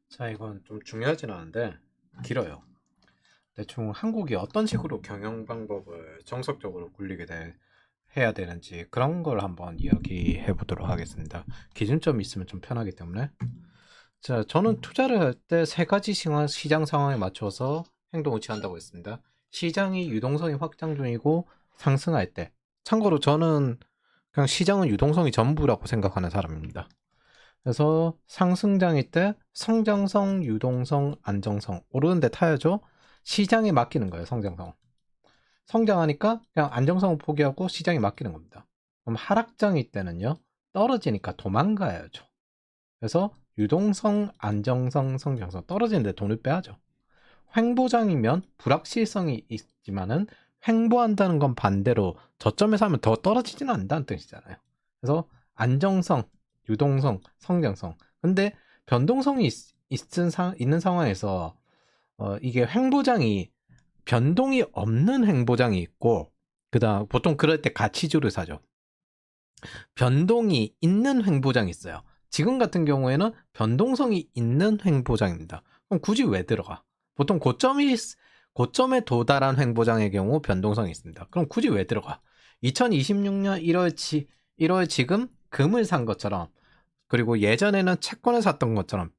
자, 이건 좀 중요하진 않은데 길어요. 대충 한국이 어떤 식으로 경영 방법을 정석적으로 해야 되는지 그런 걸 한번 이야기해 보도록 하겠습니다. 기준점이 있으면 좀 편하기 때문에. 자, 저는 투자를 할 때 세 가지 시장 상황에 맞춰서 행동을 취한다고 했습니다. 시장이 유동성이 확장 중이고 상승할 때. 참고로 저는 그냥 시장은 유동성이 전부라고 생각하는 사람입니다. 그래서 상승장일 때 성장성, 유동성, 안정성 오르는데 타야죠. 시장에 맡기는 거예요. 성장성. 성장하니까 그냥 안정성을 포기하고 시장에 맡기는 겁니다. 그럼 하락장일 때는요. 떨어지니까 도망가야죠. 그래서 유동성, 안정성, 성장성 떨어지는데 돈을 빼야죠. 횡보장이면 불확실성이 있지만은 횡보한다는 건 반대로 저점에서 하면 더 떨어지지는 않는다는 뜻이잖아요. 그래서 안정성, 유동성, 성장성. 근데 변동성이 있는 상황에서 이게 횡보장이 변동이 없는 횡보장이 있고 그다음 보통 그럴 때 가치주를 사죠. 변동이 있는 횡보장이 있어요. 지금 같은 경우에는 변동성이 있는 횡보장입니다. 그럼 굳이 왜 들어가? 보통 고점에 도달한 횡보장의 경우 변동성이 있습니다. 그럼 굳이 왜 들어가? 2026년 1월 지금 금을 산 것처럼 그리고 예전에는 채권을 샀던 것처럼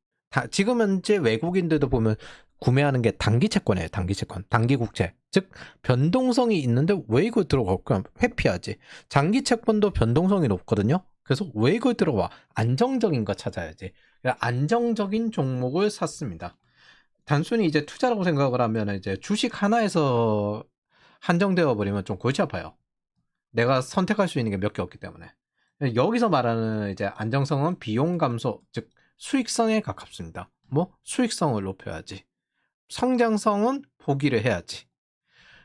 지금 현재 외국인들도 보면 구매하는 게 단기 채권이에요. 단기 채권, 단기 국채. 즉 변동성이 있는데 왜 이걸 들어가? 그냥 회피하지. 장기 채권도 변동성이 높거든요. 그래서 왜 이걸 들어와? 안정적인 거 찾아야지. 안정적인 종목을 샀습니다. 단순히 이제 투자라고 생각을 하면 이제 주식 하나에서 한정되어 버리면 좀 골치 아파요. 내가 선택할 수 있는 게 몇 개 없기 때문에. 여기서 말하는 이제 안정성은 비용 감소, 즉 수익성에 가깝습니다. 뭐 수익성을 높여야지. 성장성은 포기를 해야지.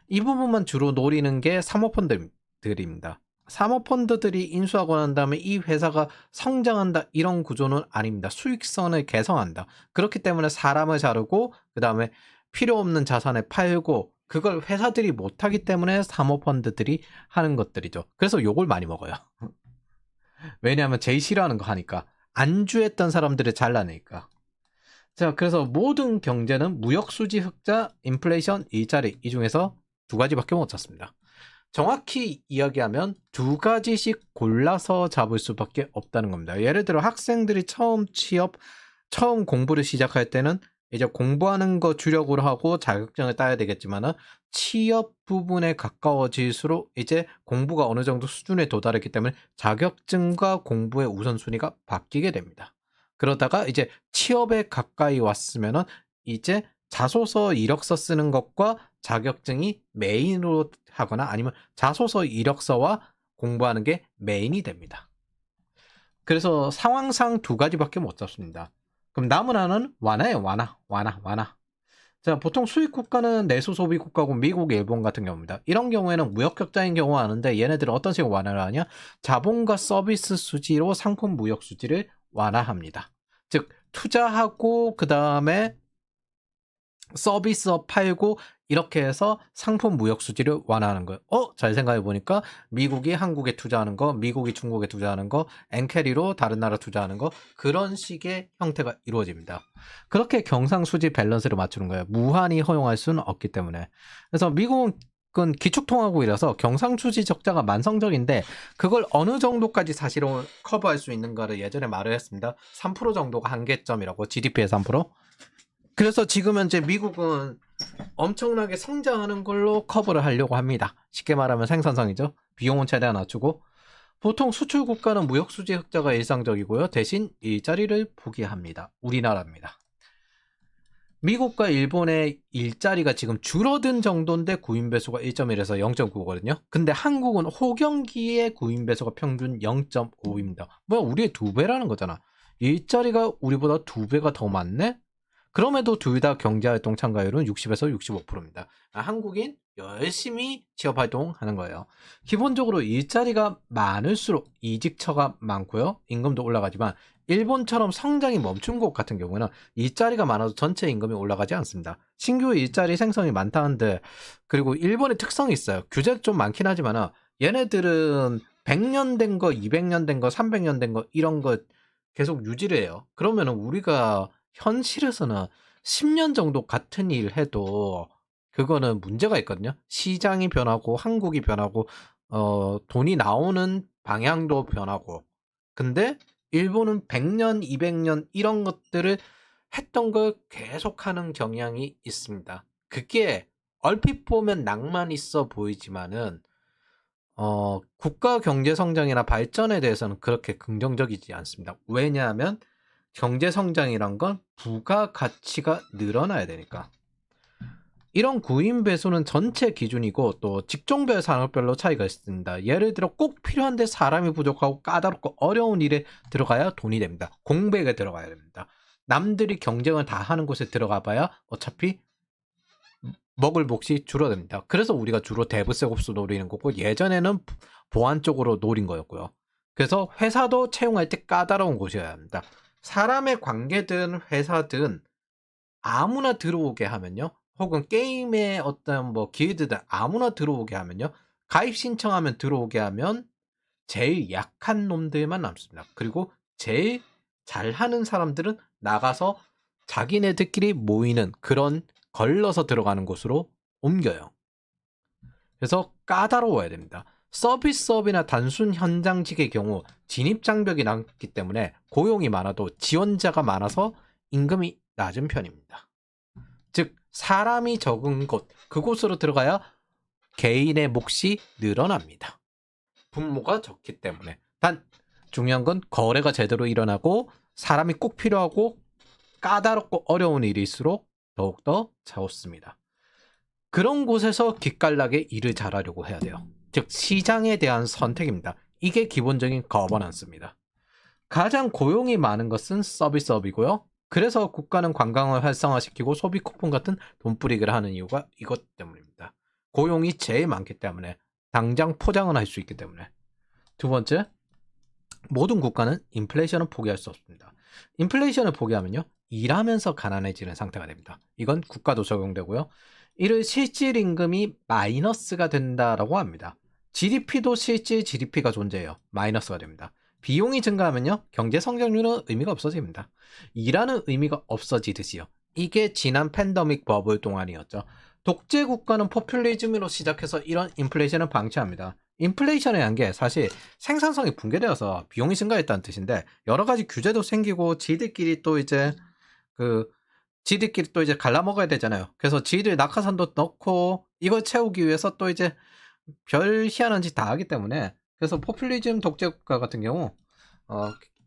이 부분만 주로 노리는 게 사모펀드들입니다. 사모펀드들이 인수하고 난 다음에 이 회사가 성장한다 이런 구조는 아닙니다. 수익성을 개성한다. 그렇기 때문에 사람을 자르고 그 다음에 필요 없는 자산을 팔고 그걸 회사들이 못하기 때문에 사모펀드들이 하는 것들이죠. 그래서 욕을 많이 먹어요. 왜냐하면 제일 싫어하는 거 하니까. 안주했던 사람들을 잘라내니까. 자, 그래서 모든 경제는 무역수지 흑자, 인플레이션, 일자리 이 중에서 두 가지밖에 못 찾습니다. 정확히 이야기하면 두 가지씩 골라서 잡을 수밖에 없다는 겁니다. 예를 들어 학생들이 처음 공부를 시작할 때는 이제 공부하는 거 주력으로 하고 자격증을 따야 되겠지만은 취업 부분에 가까워질수록 이제 공부가 어느 정도 수준에 도달했기 때문에 자격증과 공부의 우선순위가 바뀌게 됩니다. 그러다가 이제 취업에 가까이 왔으면은 이제 자소서 이력서 쓰는 것과 자격증이 메인으로 하거나 아니면 자소서 이력서와 공부하는 게 메인이 됩니다. 그래서 상황상 두 가지밖에 못 잡습니다. 그럼 남은 하나는 완화예요. 완화. 자, 보통 수입 국가는 내수 소비 국가고 미국, 일본 같은 경우입니다. 이런 경우에는 무역 격자인 경우가 많은데 얘네들은 어떤 식으로 완화를 하냐? 자본과 서비스 수지로 상품 무역 수지를 완화합니다. 즉 투자하고 그 다음에 서비스업 팔고 이렇게 해서 상품 무역 수지를 완화하는 거예요. 잘 생각해 보니까 미국이 한국에 투자하는 거, 미국이 중국에 투자하는 거, 엔캐리로 다른 나라 투자하는 거 그런 식의 형태가 이루어집니다. 그렇게 경상수지 밸런스를 맞추는 거예요. 무한히 허용할 수는 없기 때문에. 그래서 미국은 기축통화국이라서 경상수지 적자가 만성적인데 그걸 어느 정도까지 사실은 커버할 수 있는가를 예전에 말을 했습니다. 3% 정도가 한계점이라고 GDP의 3%. 그래서 지금 현재 미국은 엄청나게 성장하는 걸로 커버를 하려고 합니다. 쉽게 말하면 생산성이죠. 비용은 최대한 낮추고 보통 수출 국가는 무역 수지 흑자가 일상적이고요. 대신 일자리를 포기합니다. 우리나라입니다. 미국과 일본의 일자리가 지금 줄어든 정도인데 구인 배수가 1.1에서 0.9거든요. 근데 한국은 호경기의 구인 배수가 평균 0.5입니다. 뭐야, 우리의 2배라는 거잖아. 일자리가 우리보다 2배가 더 많네? 그럼에도 둘 다 경제활동 참가율은 60에서 65%입니다. 한국인 열심히 취업활동하는 거예요. 기본적으로 일자리가 많을수록 이직처가 많고요. 임금도 올라가지만 일본처럼 성장이 멈춘 곳 같은 경우는 일자리가 많아도 전체 임금이 올라가지 않습니다. 신규 일자리 생성이 많다는데 그리고 일본의 특성이 있어요. 규제가 좀 많긴 하지만 얘네들은 100년 된 거, 200년 된 거, 300년 된 거 이런 거 계속 유지를 해요. 그러면 우리가 현실에서는 10년 정도 같은 일 해도 그거는 문제가 있거든요. 시장이 변하고 한국이 변하고 돈이 나오는 방향도 변하고. 근데 일본은 100년, 200년 이런 것들을 했던 걸 계속하는 경향이 있습니다. 그게 얼핏 보면 낭만 있어 보이지만은 국가 경제 성장이나 발전에 대해서는 그렇게 긍정적이지 않습니다. 왜냐하면 경제 성장이란 건 부가 가치가 늘어나야 되니까. 이런 구인 배수는 전체 기준이고 또 직종별 산업별로 차이가 있습니다. 예를 들어 꼭 필요한데 사람이 부족하고 까다롭고 어려운 일에 들어가야 돈이 됩니다. 공백에 들어가야 됩니다. 남들이 경쟁을 다 하는 곳에 들어가 봐야 어차피 먹을 몫이 줄어듭니다. 그래서 우리가 주로 대부세곱수 노리는 거고 예전에는 보안 쪽으로 노린 거였고요. 그래서 회사도 채용할 때 까다로운 곳이어야 합니다. 사람의 관계든 회사든 아무나 들어오게 하면요. 혹은 게임의 어떤 뭐 기회든 아무나 들어오게 하면요. 가입 신청하면 들어오게 하면 제일 약한 놈들만 남습니다. 그리고 제일 잘하는 사람들은 나가서 자기네들끼리 모이는 그런 걸러서 들어가는 곳으로 옮겨요. 그래서 까다로워야 됩니다. 서비스업이나 단순 현장직의 경우 진입장벽이 낮기 때문에 고용이 많아도 지원자가 많아서 임금이 낮은 편입니다. 즉 사람이 적은 곳, 그곳으로 들어가야 개인의 몫이 늘어납니다. 분모가 적기 때문에. 단 중요한 건 거래가 제대로 일어나고 사람이 꼭 필요하고 까다롭고 어려운 일일수록 더욱더 좋습니다. 그런 곳에서 기깔나게 일을 잘하려고 해야 돼요. 즉 시장에 대한 선택입니다. 이게 기본적인 거버넌스입니다. 가장 고용이 많은 것은 서비스업이고요. 그래서 국가는 관광을 활성화시키고 소비 쿠폰 같은 돈뿌리기를 하는 이유가 이것 때문입니다. 고용이 제일 많기 때문에 당장 포장은 할 수 있기 때문에. 두 번째, 모든 국가는 인플레이션을 포기할 수 없습니다. 인플레이션을 포기하면요. 일하면서 가난해지는 상태가 됩니다. 이건 국가도 적용되고요. 이를 실질 임금이 마이너스가 된다라고 합니다. GDP도 실질 GDP가 존재해요. 마이너스가 됩니다. 비용이 증가하면요. 경제 성장률은 의미가 없어집니다. 일하는 의미가 없어지듯이요. 이게 지난 팬데믹 버블 동안이었죠. 독재 국가는 포퓰리즘으로 시작해서 이런 인플레이션을 방치합니다. 인플레이션의 한계 사실 생산성이 붕괴되어서 비용이 증가했다는 뜻인데 여러 가지 규제도 생기고 지들끼리 또 이제 갈라먹어야 되잖아요. 그래서 지들 낙하산도 넣고 이걸 채우기 위해서 또 이제 별 희한한 짓 다 하기 때문에 그래서 포퓰리즘 독재 국가 같은 경우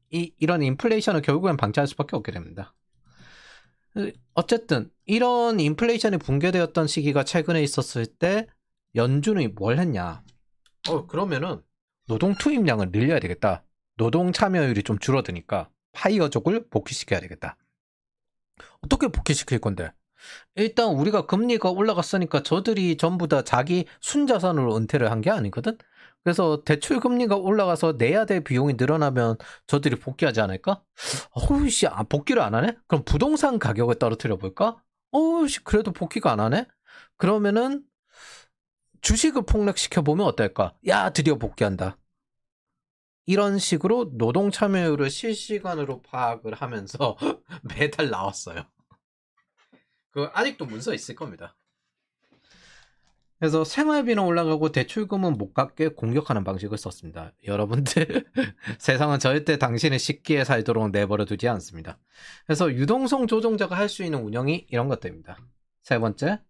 이런 인플레이션을 결국엔 방치할 수밖에 없게 됩니다. 어쨌든 이런 인플레이션이 붕괴되었던 시기가 최근에 있었을 때 연준이 뭘 했냐? 그러면은 노동 투입량을 늘려야 되겠다. 노동 참여율이 좀 줄어드니까 파이어족을 복귀시켜야 되겠다. 어떻게 복귀시킬 건데? 일단 우리가 금리가 올라갔으니까 저들이 전부 다 자기 순자산으로 은퇴를 한 게 아니거든? 그래서 대출 금리가 올라가서 내야 될 비용이 늘어나면 저들이 복귀하지 않을까? 어우씨, 복귀를 안 하네? 그럼 부동산 가격을 떨어뜨려 볼까? 어우씨, 그래도 복귀가 안 하네? 그러면은 주식을 폭락시켜 보면 어떨까? 야, 드디어 복귀한다. 이런 식으로 노동 참여율을 실시간으로 파악을 하면서 매달 나왔어요. 아직도 문서 있을 겁니다. 그래서 생활비는 올라가고 대출금은 못 갚게 공격하는 방식을 썼습니다. 여러분들 세상은 절대 당신을 쉽게 살도록 내버려 두지 않습니다. 그래서 유동성 조종자가 할 수 있는 운영이 이런 것들입니다. 세 번째,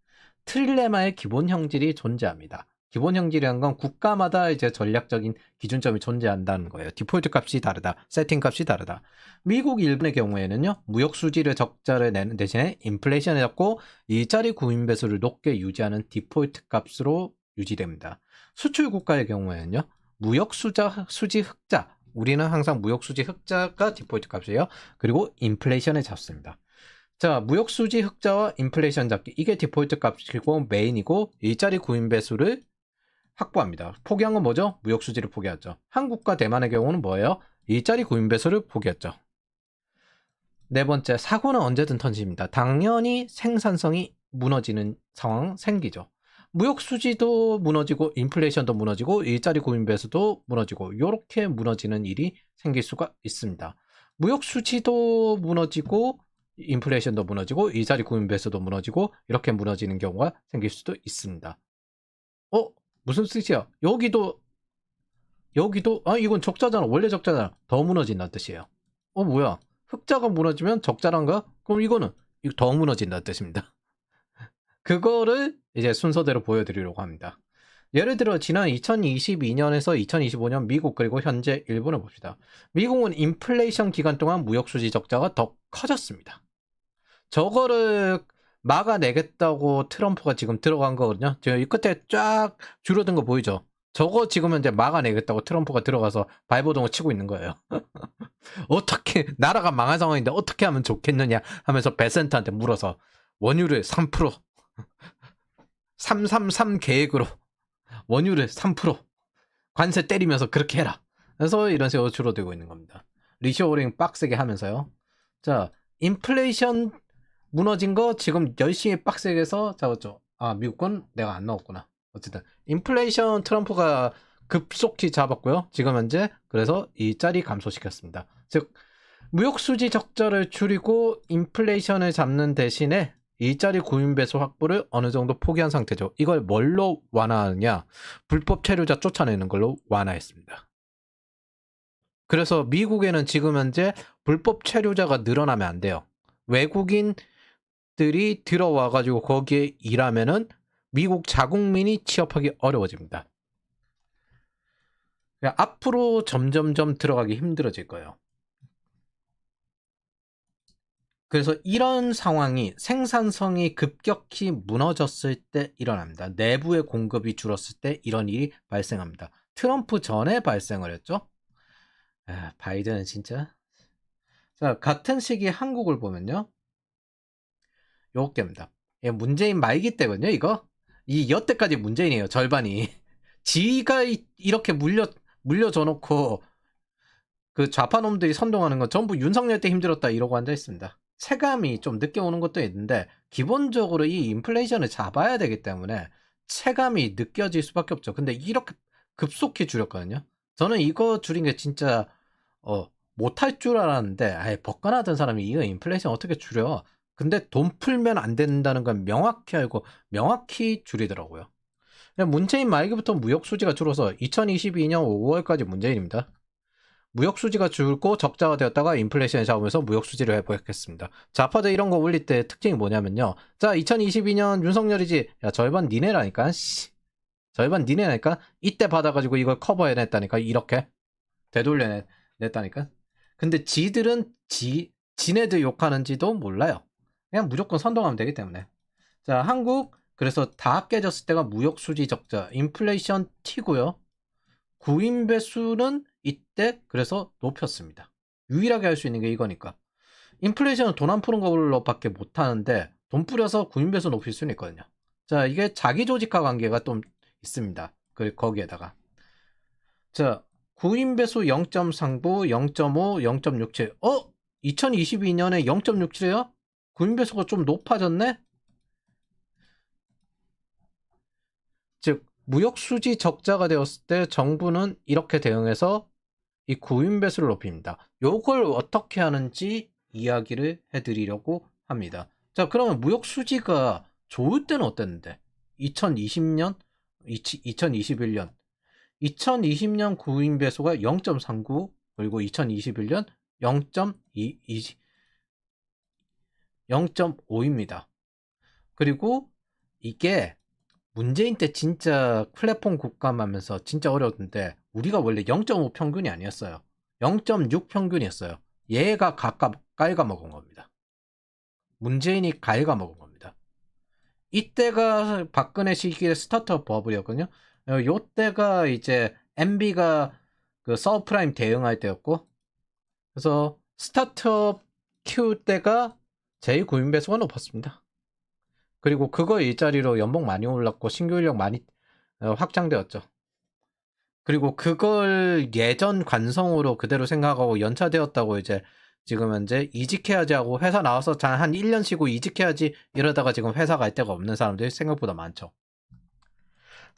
트릴레마의 기본 형질이 존재합니다. 기본 형질이란 건 국가마다 이제 전략적인 기준점이 존재한다는 거예요. 디폴트 값이 다르다, 세팅 값이 다르다. 미국, 일본의 경우에는요, 무역 수지를 적자를 내는 대신에 인플레이션을 잡고 일자리 구인 배수를 높게 유지하는 디폴트 값으로 유지됩니다. 수출 국가의 경우에는요, 무역 수지 흑자, 우리는 항상 무역 수지 흑자가 디폴트 값이에요. 그리고 인플레이션을 잡습니다. 자, 무역 수지 흑자와 인플레이션 잡기, 이게 디폴트 값이고 메인이고 일자리 구인 배수를 확보합니다. 포기한 건 뭐죠? 무역 수지를 포기하죠. 한국과 대만의 경우는 뭐예요? 일자리 구인 배수를 포기했죠. 네 번째, 사고는 언제든 터집니다. 당연히 생산성이 무너지는 상황 생기죠. 무역 수지도 무너지고 인플레이션도 무너지고 일자리 구인 배수도 무너지고 이렇게 무너지는 일이 생길 수가 있습니다. 무역 수지도 무너지고 인플레이션도 무너지고 일자리 구인 배수도 무너지고 이렇게 무너지는 경우가 생길 수도 있습니다. 무슨 뜻이야? 여기도 이건 적자잖아. 원래 적자잖아. 더 무너진다는 뜻이에요. 뭐야? 흑자가 무너지면 적자란가? 그럼 이거 더 무너진다는 뜻입니다. 그거를 이제 순서대로 보여드리려고 합니다. 예를 들어 지난 2022년에서 2025년 미국 그리고 현재 일본을 봅시다. 미국은 인플레이션 기간 동안 무역수지 적자가 더 커졌습니다. 저거를 막아내겠다고 트럼프가 지금 들어간 거거든요. 지금 이 끝에 쫙 줄어든 거 보이죠? 저거 지금 현재 막아내겠다고 트럼프가 들어가서 발버둥을 치고 있는 거예요. 어떻게 나라가 망한 상황인데 어떻게 하면 좋겠느냐 하면서 베센트한테 물어서 원유를 3% 333 계획으로 원유를 3% 관세 때리면서 그렇게 해라. 그래서 이런 식으로 줄어들고 있는 겁니다. 리쇼어링 빡세게 하면서요. 자, 인플레이션 무너진 거 지금 열심히 빡세게 해서 잡았죠. 미국은 내가 안 넣었구나. 어쨌든 인플레이션 트럼프가 급속히 잡았고요. 지금 현재 그래서 일자리 감소시켰습니다. 즉 무역수지 적자를 줄이고 인플레이션을 잡는 대신에 일자리 구인 배수 확보를 어느 정도 포기한 상태죠. 이걸 뭘로 완화하느냐? 불법 체류자 쫓아내는 걸로 완화했습니다. 그래서 미국에는 지금 현재 불법 체류자가 늘어나면 안 돼요. 외국인들이 들어와가지고 거기에 일하면은 미국 자국민이 취업하기 어려워집니다. 앞으로 점점점 들어가기 힘들어질 거예요. 그래서 이런 상황이 생산성이 급격히 무너졌을 때 일어납니다. 내부의 공급이 줄었을 때 이런 일이 발생합니다. 트럼프 전에 발생을 했죠. 바이든은 진짜. 자, 같은 시기에 한국을 보면요. 요게입니다. 문재인 말기 때거든요, 이거. 이 여태까지 문재인이에요, 절반이. 지가 이렇게 물려줘 놓고 그 좌파놈들이 선동하는 건 전부 윤석열 때 힘들었다 이러고 앉아있습니다. 체감이 좀 늦게 오는 것도 있는데 기본적으로 이 인플레이션을 잡아야 되기 때문에 체감이 느껴질 수밖에 없죠. 근데 이렇게 급속히 줄였거든요. 저는 이거 줄인 게 진짜 못할 줄 알았는데 벗겨나던 사람이 이거 인플레이션 어떻게 줄여. 근데 돈 풀면 안 된다는 건 명확히 알고 명확히 줄이더라고요. 문재인 말기부터 무역수지가 줄어서 2022년 5월까지 문재인입니다. 무역수지가 줄고 적자가 되었다가 인플레이션을 잡으면서 무역수지를 회복했습니다. 좌파들 이런 거 올릴 때 특징이 뭐냐면요. 자, 2022년 윤석열이지. 야, 절반 니네라니까. 절반 니네라니까. 이때 받아가지고 이걸 커버해냈다니까. 이렇게 되돌려냈다니까. 근데 지들은 지네들 욕하는지도 몰라요. 그냥 무조건 선동하면 되기 때문에. 자, 한국 그래서 다 깨졌을 때가 무역수지 적자, 인플레이션 튀고요. 구인 배수는 이때 그래서 높였습니다. 유일하게 할 수 있는 게 이거니까. 인플레이션은 돈 안 푸는 걸로 밖에 못하는데 돈 뿌려서 구인 배수 높일 수는 있거든요. 자, 이게 자기 조직화 관계가 좀 있습니다. 거기에다가 자, 구인 배수 0.39, 0.5, 0.67. 2022년에 0.67이에요? 구인 배수가 좀 높아졌네? 즉 무역수지 적자가 되었을 때 정부는 이렇게 대응해서 이 구인 배수를 높입니다. 요걸 어떻게 하는지 이야기를 해드리려고 합니다. 자, 그러면 무역수지가 좋을 때는 어땠는데? 2020년, 2021년 2020년 구인 배수가 0.39 그리고 2021년 0.5입니다. 그리고 이게 문재인 때 진짜 플랫폼 국감하면서 진짜 어려웠는데 우리가 원래 0.5 평균이 아니었어요. 0.6 평균이었어요. 얘가 갉아먹은 겁니다. 문재인이 갉아먹은 겁니다. 이때가 박근혜 시기의 스타트업 버블이었거든요. 요때가 이제 MB가 그 서브프라임 대응할 때였고, 그래서 스타트업 키울 때가 제일 구인 배수가 높았습니다. 그리고 그거 일자리로 연봉 많이 올랐고 신규 인력 많이 확장되었죠. 그리고 그걸 예전 관성으로 그대로 생각하고 연차되었다고 이제 지금 현재 이직해야지 하고 회사 나와서 한 1년 쉬고 이직해야지 이러다가 지금 회사 갈 데가 없는 사람들이 생각보다 많죠.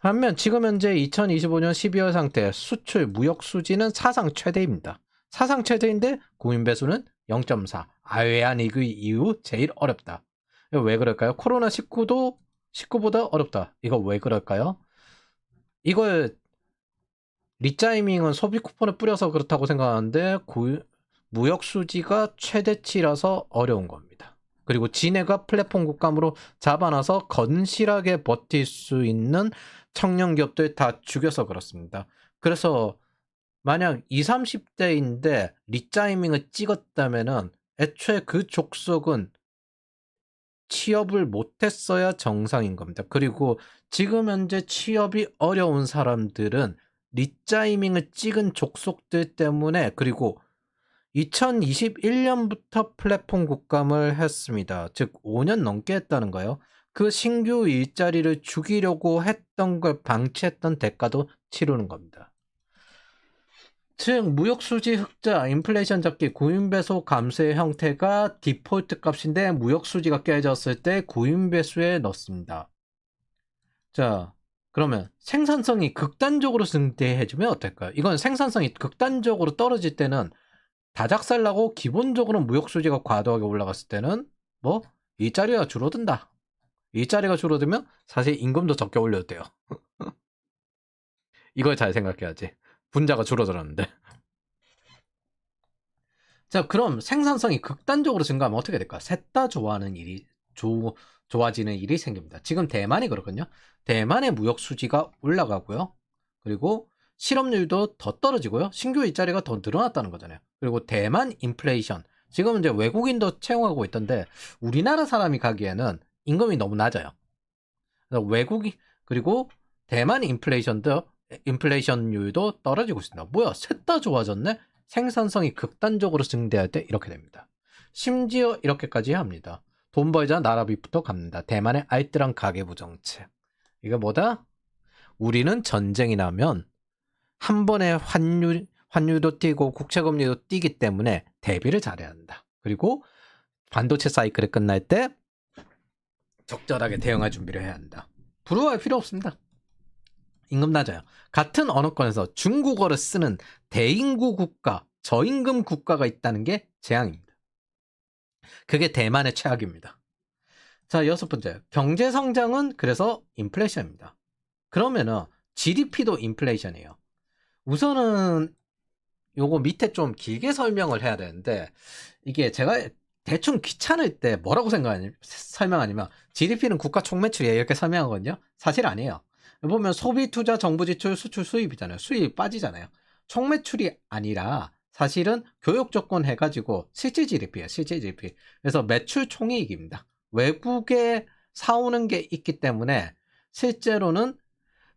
반면 지금 현재 2025년 12월 상태 수출 무역 수지는 사상 최대입니다. 사상 최대인데 구인 배수는 0.4. 외환위기 이후 제일 어렵다. 이거 왜 그럴까요? 코로나19도 19보다 어렵다. 이거 왜 그럴까요? 이걸 리짜이밍은 소비 쿠폰을 뿌려서 그렇다고 생각하는데 무역 수지가 최대치라서 어려운 겁니다. 그리고 진해가 플랫폼 국감으로 잡아놔서 건실하게 버틸 수 있는 청년 기업들 다 죽여서 그렇습니다. 그래서 만약 20, 30대인데 리짜이밍을 찍었다면은 애초에 그 족속은 취업을 못했어야 정상인 겁니다. 그리고 지금 현재 취업이 어려운 사람들은 리짜이밍을 찍은 족속들 때문에, 그리고 2021년부터 플랫폼 국감을 했습니다. 즉 5년 넘게 했다는 거예요. 그 신규 일자리를 죽이려고 했던 걸 방치했던 대가도 치르는 겁니다. 즉 무역수지 흑자, 인플레이션 잡기, 구인배수 감소의 형태가 디폴트 값인데 무역수지가 깨졌을 때 구인배수에 넣습니다. 자, 그러면 생산성이 극단적으로 증대해주면 어떨까요? 이건 생산성이 극단적으로 떨어질 때는 다작살나고, 기본적으로 무역수지가 과도하게 올라갔을 때는 뭐 일자리가 줄어든다. 일자리가 줄어들면 사실 임금도 적게 올려도 돼요. 이걸 잘 생각해야지. 분자가 줄어들었는데. 자, 그럼 생산성이 극단적으로 증가하면 어떻게 될까? 셋 다 좋아하는 일이 좋아지는 일이 생깁니다. 지금 대만이 그렇거든요. 대만의 무역 수지가 올라가고요. 그리고 실업률도 더 떨어지고요. 신규 일자리가 더 늘어났다는 거잖아요. 그리고 대만 인플레이션. 지금 이제 외국인도 채용하고 있던데 우리나라 사람이 가기에는 임금이 너무 낮아요. 그래서 그리고 대만 인플레이션율도 떨어지고 있습니다. 뭐야, 셋 다 좋아졌네? 생산성이 극단적으로 증대할 때 이렇게 됩니다. 심지어 이렇게까지 합니다. 돈 벌자 나라비부터 갑니다. 대만의 알뜰한 가계부 정책. 이게 뭐다? 우리는 전쟁이 나면 한 번에 환율도 뛰고 국채금리도 뛰기 때문에 대비를 잘해야 한다. 그리고 반도체 사이클이 끝날 때 적절하게 대응할 준비를 해야 한다. 부러워할 필요 없습니다. 임금 낮아요. 같은 언어권에서 중국어를 쓰는 대인구 국가, 저임금 국가가 있다는 게 재앙입니다. 그게 대만의 최악입니다. 자, 6번째. 경제 성장은 그래서 인플레이션입니다. 그러면은 GDP도 인플레이션이에요. 우선은 요거 밑에 좀 길게 설명을 해야 되는데, 이게 제가 대충 귀찮을 때 뭐라고 설명하냐면 GDP는 국가 총매출이에요 이렇게 설명하거든요. 사실 아니에요. 보면 소비, 투자, 정부 지출, 수출, 수입이잖아요. 수입이 빠지잖아요. 총매출이 아니라 사실은 교육 조건 해가지고 실질 GDP예요. 실질 GDP. 그래서 매출 총이익입니다. 외국에 사오는 게 있기 때문에 실제로는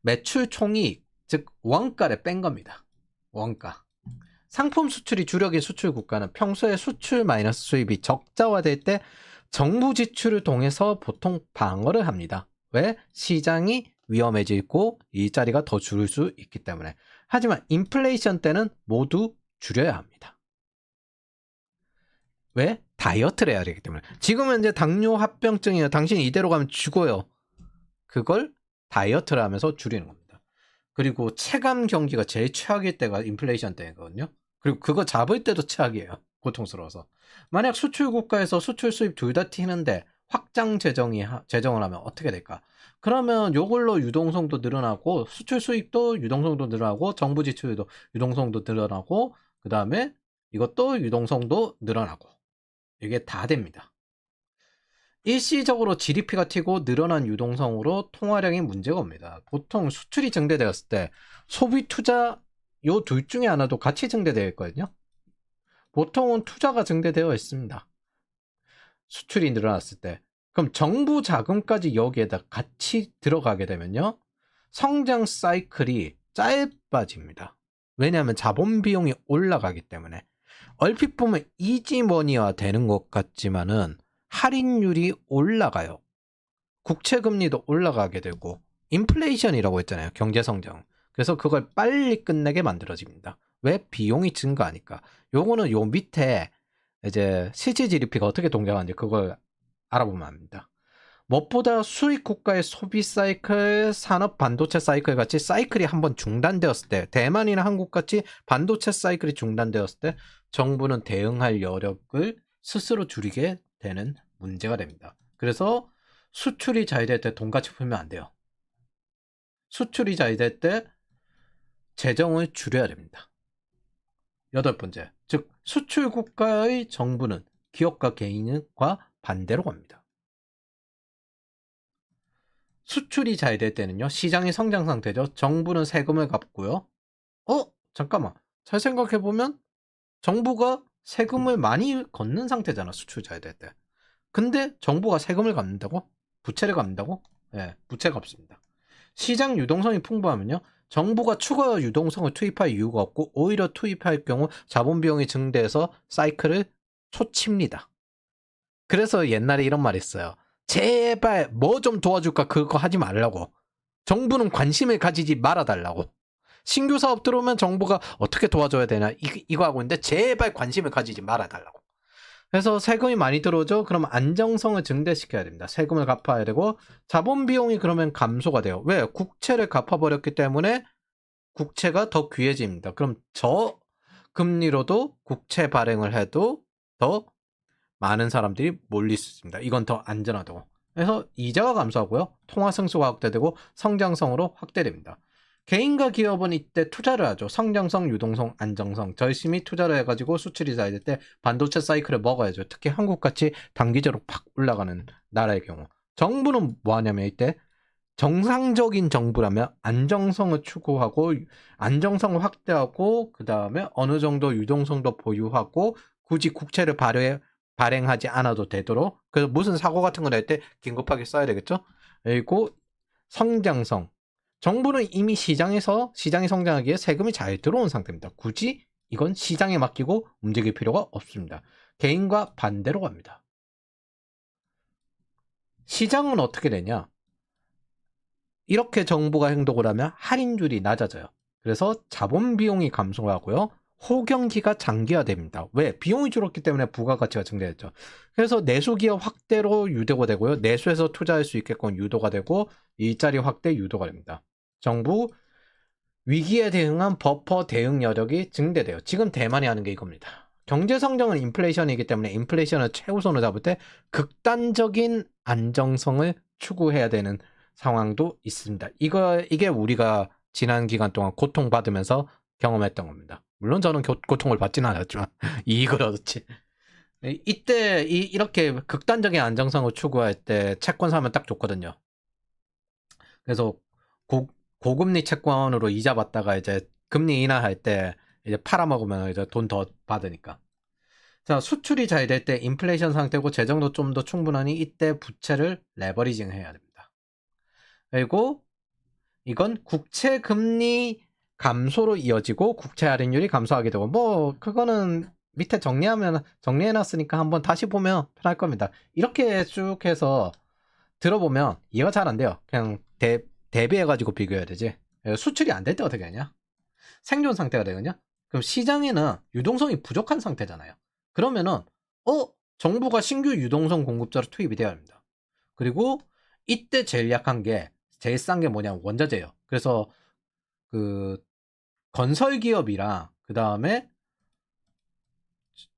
매출 총이익, 즉 원가를 뺀 겁니다. 원가. 상품 수출이 주력인 수출 국가는 평소에 수출 마이너스 수입이 적자화될 때 정부 지출을 통해서 보통 방어를 합니다. 왜? 시장이 위험해지고 일자리가 더 줄을 수 있기 때문에. 하지만 인플레이션 때는 모두 줄여야 합니다. 왜? 다이어트를 해야 되기 때문에. 지금은 이제 당뇨 합병증이에요. 당신이 이대로 가면 죽어요. 그걸 다이어트를 하면서 줄이는 겁니다. 그리고 체감 경기가 제일 최악일 때가 인플레이션 때거든요. 그리고 그거 잡을 때도 최악이에요. 고통스러워서. 만약 수출 국가에서 수출 수입 둘 다 튀는데 확장 재정을 하면 어떻게 될까? 그러면 요걸로 유동성도 늘어나고 수출 수입도 유동성도 늘어나고 정부 지출도 유동성도 늘어나고 그 다음에 이것도 유동성도 늘어나고 이게 다 됩니다. 일시적으로 GDP가 튀고 늘어난 유동성으로 통화량이 문제가 옵니다. 보통 수출이 증대되었을 때 소비, 투자 요 둘 중에 하나도 같이 증대되어 있거든요. 보통은 투자가 증대되어 있습니다. 수출이 늘어났을 때. 그럼 정부 자금까지 여기에다 같이 들어가게 되면요. 성장 사이클이 짧아집니다. 왜냐하면 자본 비용이 올라가기 때문에. 얼핏 보면 이지머니화 되는 것 같지만은 할인율이 올라가요. 국채금리도 올라가게 되고 인플레이션이라고 했잖아요. 경제성장. 그래서 그걸 빨리 끝내게 만들어집니다. 왜? 비용이 증가하니까. 요거는 요 밑에 이제 실질 GDP가 어떻게 동작하는지 그걸 알아보면 합니다. 무엇보다 수익 국가의 소비 사이클, 산업 반도체 사이클 같이 사이클이 한번 중단되었을 때, 대만이나 한국 같이 반도체 사이클이 중단되었을 때 정부는 대응할 여력을 스스로 줄이게 되는 문제가 됩니다. 그래서 수출이 잘 될 때 돈같이 풀면 안 돼요. 수출이 잘 될 때 재정을 줄여야 됩니다. 8번째, 즉 수출 국가의 정부는 기업과 개인과 반대로 갑니다. 수출이 잘 될 때는요, 시장이 성장 상태죠. 정부는 세금을 갚고요. 잠깐만. 잘 생각해보면 정부가 세금을 많이 걷는 상태잖아, 수출 잘 될 때. 근데 정부가 세금을 갚는다고? 부채를 갚는다고? 네, 부채 갚습니다. 시장 유동성이 풍부하면요, 정부가 추가 유동성을 투입할 이유가 없고 오히려 투입할 경우 자본 비용이 증대해서 사이클을 초칩니다. 그래서 옛날에 이런 말이 있어요. 제발 뭐 좀 도와줄까 그거 하지 말라고. 정부는 관심을 가지지 말아달라고. 신규 사업 들어오면 정부가 어떻게 도와줘야 되나 이거 하고 있는데 제발 관심을 가지지 말아달라고. 그래서 세금이 많이 들어오죠. 그럼 안정성을 증대시켜야 됩니다. 세금을 갚아야 되고 자본 비용이 그러면 감소가 돼요. 왜? 국채를 갚아버렸기 때문에 국채가 더 귀해집니다. 그럼 저금리로도 국채 발행을 해도 더 많은 사람들이 몰릴 수 있습니다. 이건 더 안전하다고. 그래서 이자가 감소하고요. 통화 승수가 확대되고 성장성으로 확대됩니다. 개인과 기업은 이때 투자를 하죠. 성장성, 유동성, 안정성. 열심히 투자를 해가지고 수출이 잘 될 때 반도체 사이클을 먹어야죠. 특히 한국같이 단기적으로 팍 올라가는 나라의 경우. 정부는 뭐 하냐면 이때 정상적인 정부라면 안정성을 추구하고 안정성을 확대하고 그 다음에 어느 정도 유동성도 보유하고 굳이 국채를 발행하지 않아도 되도록 그래서 무슨 사고 같은 거 낼 때 긴급하게 써야 되겠죠. 그리고 성장성. 정부는 이미 시장이 성장하기에 세금이 잘 들어온 상태입니다. 굳이 이건 시장에 맡기고 움직일 필요가 없습니다. 개인과 반대로 갑니다. 시장은 어떻게 되냐? 이렇게 정부가 행동을 하면 할인율이 낮아져요. 그래서 자본 비용이 감소하고요. 호경기가 장기화됩니다. 왜? 비용이 줄었기 때문에 부가가치가 증대했죠. 그래서 내수기업 확대로 유도가 되고요. 내수에서 투자할 수 있게끔 유도가 되고 일자리 확대 유도가 됩니다. 정부 위기에 대응한 버퍼 대응 여력이 증대돼요. 지금 대만이 하는 게 이겁니다. 경제 성장은 인플레이션이기 때문에 인플레이션을 최우선으로 잡을 때 극단적인 안정성을 추구해야 되는 상황도 있습니다. 이게 우리가 지난 기간 동안 고통받으면서 경험했던 겁니다. 물론 저는 고통을 받지는 않았지만 이익을 얻었지. 이때 이렇게 극단적인 안정성을 추구할 때 채권 사면 딱 좋거든요. 그래서 고금리 채권으로 이자 받다가 이제 금리 인하할 때 이제 팔아먹으면 이제 돈 더 받으니까. 자, 수출이 잘 될 때 인플레이션 상태고 재정도 좀 더 충분하니 이때 부채를 레버리징 해야 됩니다. 그리고 이건 국채 금리 감소로 이어지고 국채 할인율이 감소하게 되고 뭐 그거는 밑에 정리해놨으니까 한번 다시 보면 편할 겁니다. 이렇게 쭉 해서 들어보면 이해가 잘 안 돼요. 그냥 대비해가지고 비교해야 되지. 수출이 안 될 때 어떻게 하냐? 생존 상태가 되거든요. 그럼 시장에는 유동성이 부족한 상태잖아요. 그러면은 정부가 신규 유동성 공급자로 투입이 되어야 합니다. 그리고 이때 제일 약한 게 제일 싼 게 뭐냐? 원자재예요. 그래서 그 건설 기업이랑 그 다음에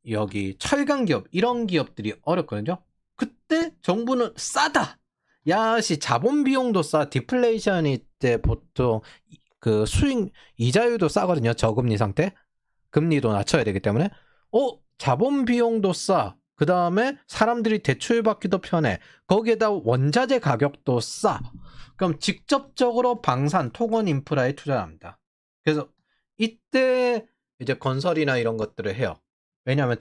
여기 철강 기업 이런 기업들이 어렵거든요. 그때 정부는 싸다. 야시 자본 비용도 싸. 디플레이션이 때 보통 그 수익 이자율도 싸거든요. 저금리 상태. 금리도 낮춰야 되기 때문에 자본 비용도 싸. 그 다음에 사람들이 대출받기도 편해. 거기에다 원자재 가격도 싸. 그럼 직접적으로 방산, 토건 인프라에 투자를 합니다. 그래서 이때 이제 건설이나 이런 것들을 해요. 왜냐하면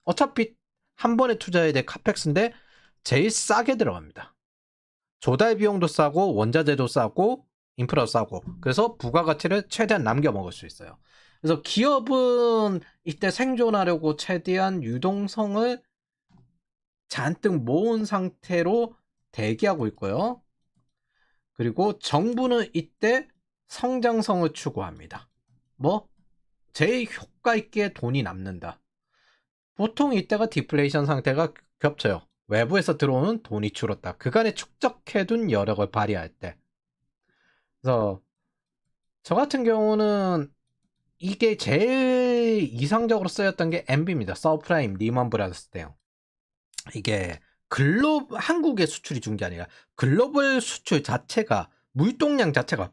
어차피 한 번에 투자해야 될 카펙스인데 제일 싸게 들어갑니다. 조달 비용도 싸고 원자재도 싸고 인프라도 싸고 그래서 부가가치를 최대한 남겨 먹을 수 있어요. 그래서 기업은 이때 생존하려고 최대한 유동성을 잔뜩 모은 상태로 대기하고 있고요. 그리고 정부는 이때 성장성을 추구합니다. 제일 효과 있게 돈이 남는다. 보통 이때가 디플레이션 상태가 겹쳐요. 외부에서 들어오는 돈이 줄었다. 그간에 축적해둔 여력을 발휘할 때. 그래서 저 같은 경우는 이게 제일 제일 이상적으로 쓰였던 게 MB입니다. 서프라임, 리먼 브라더스 때요. 이게 한국의 수출이 준 게 아니라 글로벌 수출 자체가 물동량 자체가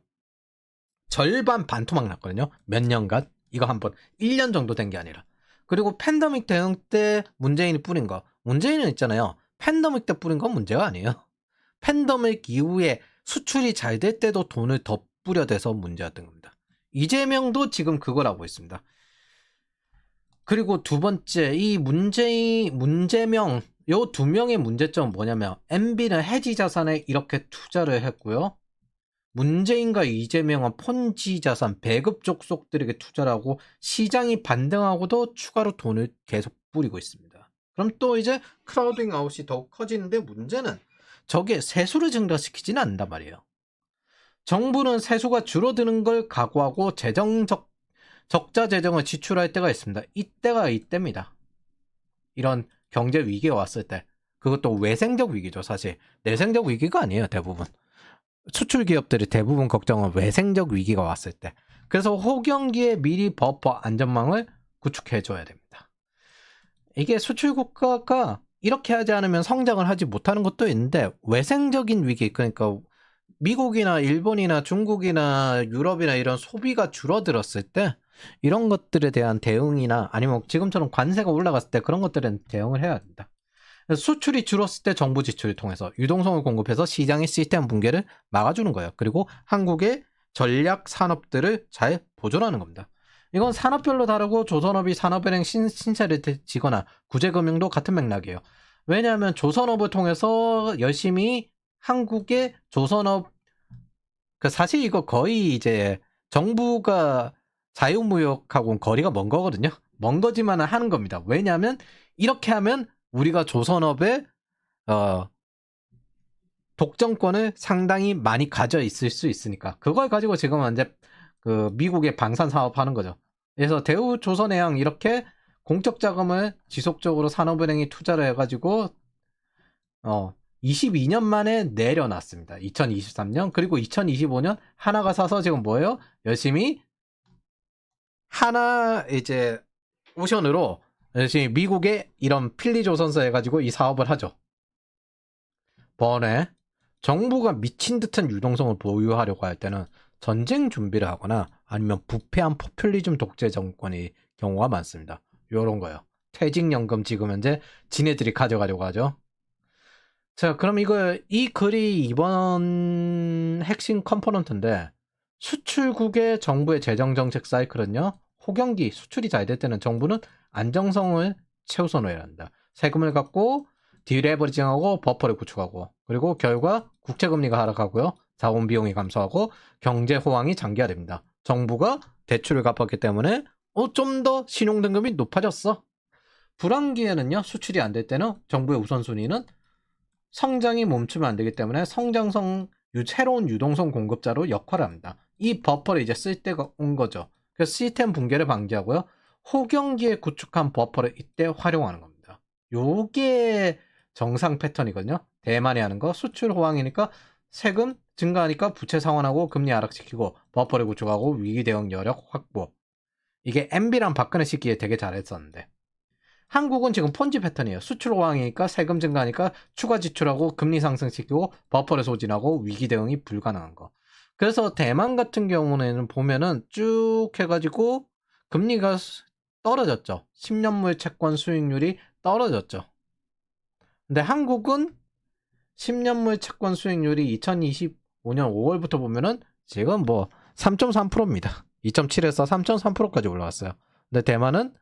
절반 반토막 났거든요. 몇 년간. 이거 한번 1년 정도 된 게 아니라. 그리고 팬데믹 대응 때 문재인이 뿌린 거. 문재인은 있잖아요. 팬데믹 때 뿌린 건 문제가 아니에요. 팬데믹 이후에 수출이 잘 될 때도 돈을 더 뿌려대서 문제였던 겁니다. 이재명도 지금 그걸 하고 있습니다. 그리고 두 번째, 이 문재명, 요 두 명의 문제점은 뭐냐면, MB는 해지 자산에 이렇게 투자를 했고요. 문재인과 이재명은 폰지 자산, 배급 족속들에게 투자를 하고, 시장이 반등하고도 추가로 돈을 계속 뿌리고 있습니다. 그럼 또 이제 크라우딩 아웃이 더욱 커지는데, 문제는 저게 세수를 증가시키지는 않는단 말이에요. 정부는 세수가 줄어드는 걸 각오하고 적자 재정을 지출할 때가 있습니다. 이때입니다. 이런 경제 위기가 왔을 때. 그것도 외생적 위기죠, 사실. 내생적 위기가 아니에요, 대부분. 수출 기업들이 대부분 걱정은 외생적 위기가 왔을 때. 그래서 호경기에 미리 버퍼 안전망을 구축해줘야 됩니다. 이게 수출 국가가 이렇게 하지 않으면 성장을 하지 못하는 것도 있는데, 외생적인 위기, 그러니까 미국이나 일본이나 중국이나 유럽이나 이런 소비가 줄어들었을 때 이런 것들에 대한 대응이나 아니면 지금처럼 관세가 올라갔을 때 그런 것들은 대응을 해야 된다. 수출이 줄었을 때 정부 지출을 통해서 유동성을 공급해서 시장의 시스템 붕괴를 막아주는 거예요. 그리고 한국의 전략 산업들을 잘 보존하는 겁니다. 이건 산업별로 다르고 조선업이 산업은행 신세를 지거나 구제금융도 같은 맥락이에요. 왜냐하면 조선업을 통해서 열심히 한국의 조선업, 사실 이거 거의 이제 정부가 자유무역하고는 거리가 먼 거거든요. 먼 거지만 하는 겁니다. 왜냐하면 이렇게 하면 우리가 조선업의 독점권을 상당히 많이 가져 있을 수 있으니까. 그걸 가지고 지금 이제 그 미국의 방산 사업 하는 거죠. 그래서 대우조선해양 이렇게 공적 자금을 지속적으로 산업은행이 투자를 해가지고 22년 만에 내려놨습니다. 2023년 그리고 2025년 하나가 사서 지금 뭐예요? 열심히 하나 이제 오션으로 열심히 미국의 이런 필리조선사 해가지고 이 사업을 하죠. 번에 정부가 미친 듯한 유동성을 보유하려고 할 때는 전쟁 준비를 하거나 아니면 부패한 포퓰리즘 독재 정권의 경우가 많습니다. 요런 거요. 퇴직연금 지금 현재 지네들이 가져가려고 하죠. 자, 그럼 이 글이 이번 핵심 컴포넌트인데, 수출국의 정부의 재정정책 사이클은요, 호경기, 수출이 잘 될 때는 정부는 안정성을 최우선으로 해야 한다. 세금을 갚고, 디레버리징하고, 버퍼를 구축하고, 그리고 결과 국채금리가 하락하고요, 자원비용이 감소하고, 경제 호황이 장기화됩니다. 정부가 대출을 갚았기 때문에, 좀 더 신용등급이 높아졌어. 불황기에는요, 수출이 안 될 때는 정부의 우선순위는 성장이 멈추면 안 되기 때문에 새로운 유동성 공급자로 역할을 합니다. 이 버퍼를 이제 쓸 때가 온 거죠. 그래서 시스템 붕괴를 방지하고요. 호경기에 구축한 버퍼를 이때 활용하는 겁니다. 요게 정상 패턴이거든요. 대만이 하는 거 수출 호황이니까 세금 증가하니까 부채 상환하고 금리 하락시키고 버퍼를 구축하고 위기 대응 여력 확보. 이게 MB랑 박근혜 시기에 되게 잘했었는데 한국은 지금 폰지 패턴이에요. 수출 호황이니까 세금 증가하니까 추가 지출하고 금리 상승시키고 버퍼를 소진하고 위기 대응이 불가능한 거. 그래서 대만 같은 경우는 보면은 쭉 해가지고 금리가 떨어졌죠. 10년물 채권 수익률이 떨어졌죠. 근데 한국은 10년물 채권 수익률이 2025년 5월부터 보면은 지금 뭐 3.3%입니다. 2.7에서 3.3%까지 올라왔어요. 근데 대만은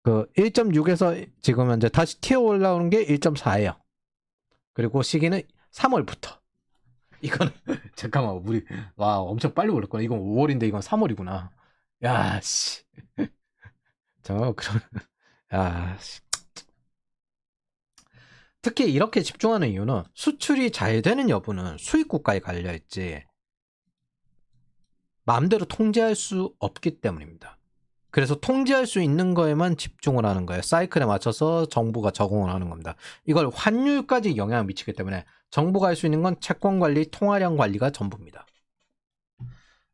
그 1.6에서 지금 현재 다시 튀어 올라오는 게 1.4예요. 그리고 시기는 3월부터. 이거는 잠깐만 우리 와 엄청 빨리 올랐구나. 이건 5월인데 이건 3월이구나. 야 씨. 잠깐만 그럼 야 씨. 특히 이렇게 집중하는 이유는 수출이 잘 되는 여부는 수입 국가에 갈려 있지 마음대로 통제할 수 없기 때문입니다. 그래서 통제할 수 있는 거에만 집중을 하는 거예요. 사이클에 맞춰서 정부가 적응을 하는 겁니다. 이걸 환율까지 영향을 미치기 때문에 정부가 할 수 있는 건 채권 관리, 통화량 관리가 전부입니다.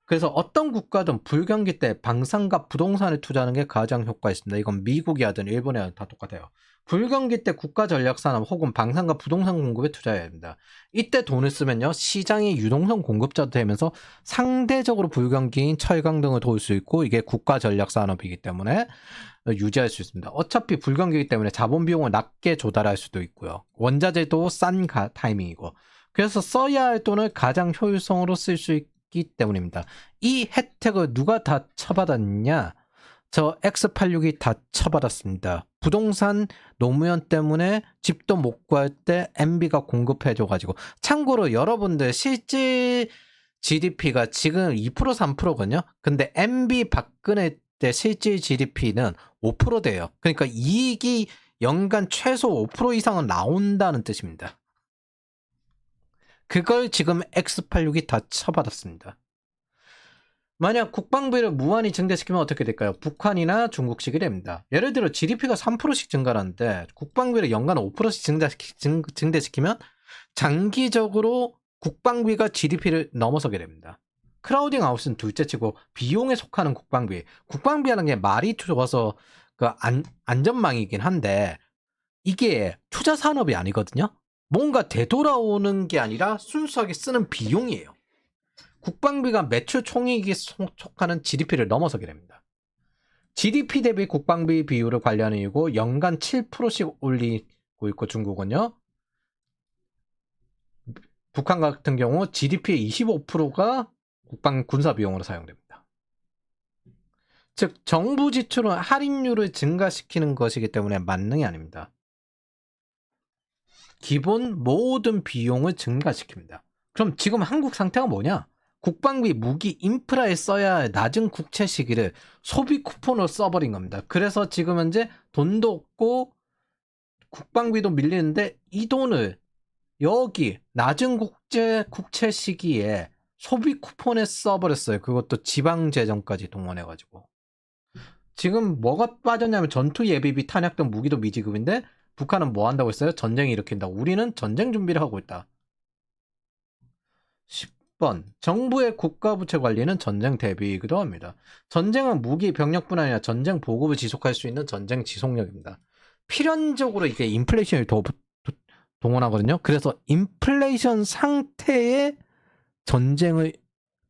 그래서 어떤 국가든 불경기 때 방산과 부동산에 투자하는 게 가장 효과 있습니다. 이건 미국이 하든 일본이 하든 다 똑같아요. 불경기 때 국가 전략 산업 혹은 방산과 부동산 공급에 투자해야 됩니다. 이때 돈을 쓰면요, 시장이 유동성 공급자도 되면서 상대적으로 불경기인 철강 등을 도울 수 있고, 이게 국가 전략 산업이기 때문에 유지할 수 있습니다. 어차피 불경기이기 때문에 자본 비용을 낮게 조달할 수도 있고요. 원자재도 싼 타이밍이고, 그래서 써야 할 돈을 가장 효율성으로 쓸 수 있기 때문입니다. 이 혜택을 누가 다 처받았냐? 저 X86이 다 처받았습니다. 부동산 노무현 때문에 집도 못 구할 때 MB가 공급해줘가지고. 참고로 여러분들 실질 GDP가 지금 2% 3%거든요. 근데 MB 박근혜 때 실질 GDP는 5% 돼요. 그러니까 이익이 연간 최소 5% 이상은 나온다는 뜻입니다. 그걸 지금 X86이 다 처받았습니다. 만약 국방비를 무한히 증대시키면 어떻게 될까요? 북한이나 중국식이 됩니다. 예를 들어 GDP가 3%씩 증가하는데 국방비를 연간 5%씩 증대시키면 장기적으로 국방비가 GDP를 넘어서게 됩니다. 크라우딩 아웃은 둘째치고 비용에 속하는 국방비라는 게 말이 좋아서 그 안전망이긴 한데 이게 투자 산업이 아니거든요. 뭔가 되돌아오는 게 아니라 순수하게 쓰는 비용이에요. 국방비가 매출 총이익에 속하는 GDP를 넘어서게 됩니다. GDP 대비 국방비 비율을 관리하는 이유고 연간 7%씩 올리고 있고, 중국은요. 북한 같은 경우 GDP의 25%가 군사 비용으로 사용됩니다. 즉 정부 지출은 할인율을 증가시키는 것이기 때문에 만능이 아닙니다. 기본 모든 비용을 증가시킵니다. 그럼 지금 한국 상태가 뭐냐? 국방비, 무기, 인프라에 써야 할 낮은 국채 시기를 소비 쿠폰으로 써버린 겁니다. 그래서 지금 현재 돈도 없고 국방비도 밀리는데 이 돈을 여기 낮은 국채 시기에 소비 쿠폰에 써버렸어요. 그것도 지방재정까지 동원해가지고. 지금 뭐가 빠졌냐면 전투 예비비, 탄약 등 무기도 미지급인데 북한은 뭐 한다고 했어요? 전쟁이 일으킨다. 우리는 전쟁 준비를 하고 있다. 10번. 정부의 국가부채 관리는 전쟁 대비이기도 합니다. 전쟁은 무기, 병력뿐 아니라 전쟁 보급을 지속할 수 있는 전쟁 지속력입니다. 필연적으로 이게 인플레이션을 동원하거든요. 그래서 인플레이션 상태의 전쟁을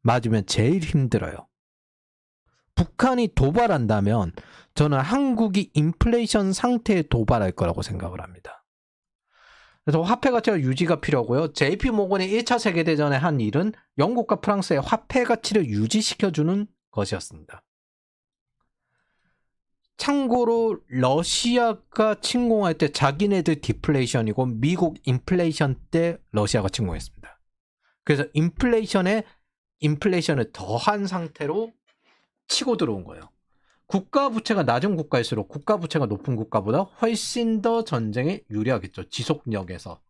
맞으면 제일 힘들어요. 북한이 도발한다면 저는 한국이 인플레이션 상태에 도발할 거라고 생각을 합니다. 그래서 화폐 가치가 유지가 필요하고요. JP 모건이 1차 세계대전에 한 일은 영국과 프랑스의 화폐 가치를 유지시켜주는 것이었습니다. 참고로 러시아가 침공할 때 자기네들 디플레이션이고 미국 인플레이션 때 러시아가 침공했습니다. 그래서 인플레이션을 더한 상태로 치고 들어온 거예요. 국가 부채가 낮은 국가일수록 국가 부채가 높은 국가보다 훨씬 더 전쟁에 유리하겠죠. 지속력에서.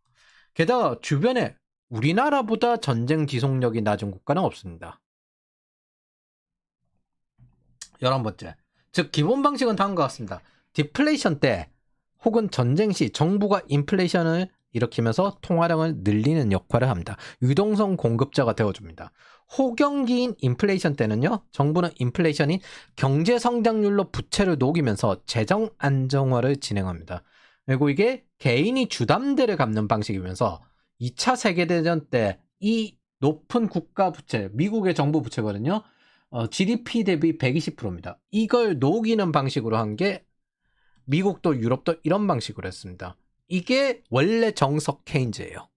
게다가 주변에 우리나라보다 전쟁 지속력이 낮은 국가는 없습니다. 11번째. 즉 기본 방식은 다음과 같습니다. 디플레이션 때 혹은 전쟁 시 정부가 인플레이션을 일으키면서 통화량을 늘리는 역할을 합니다. 유동성 공급자가 되어줍니다. 호경기인 인플레이션 때는요, 정부는 인플레이션인 경제 성장률로 부채를 녹이면서 재정 안정화를 진행합니다. 그리고 이게 개인이 주담대를 갚는 방식이면서 2차 세계대전 때 이 높은 국가 부채, 미국의 정부 부채거든요. GDP 대비 120%입니다. 이걸 녹이는 방식으로 한 게 미국도 유럽도 이런 방식으로 했습니다. 이게 원래 정석 케인즈예요.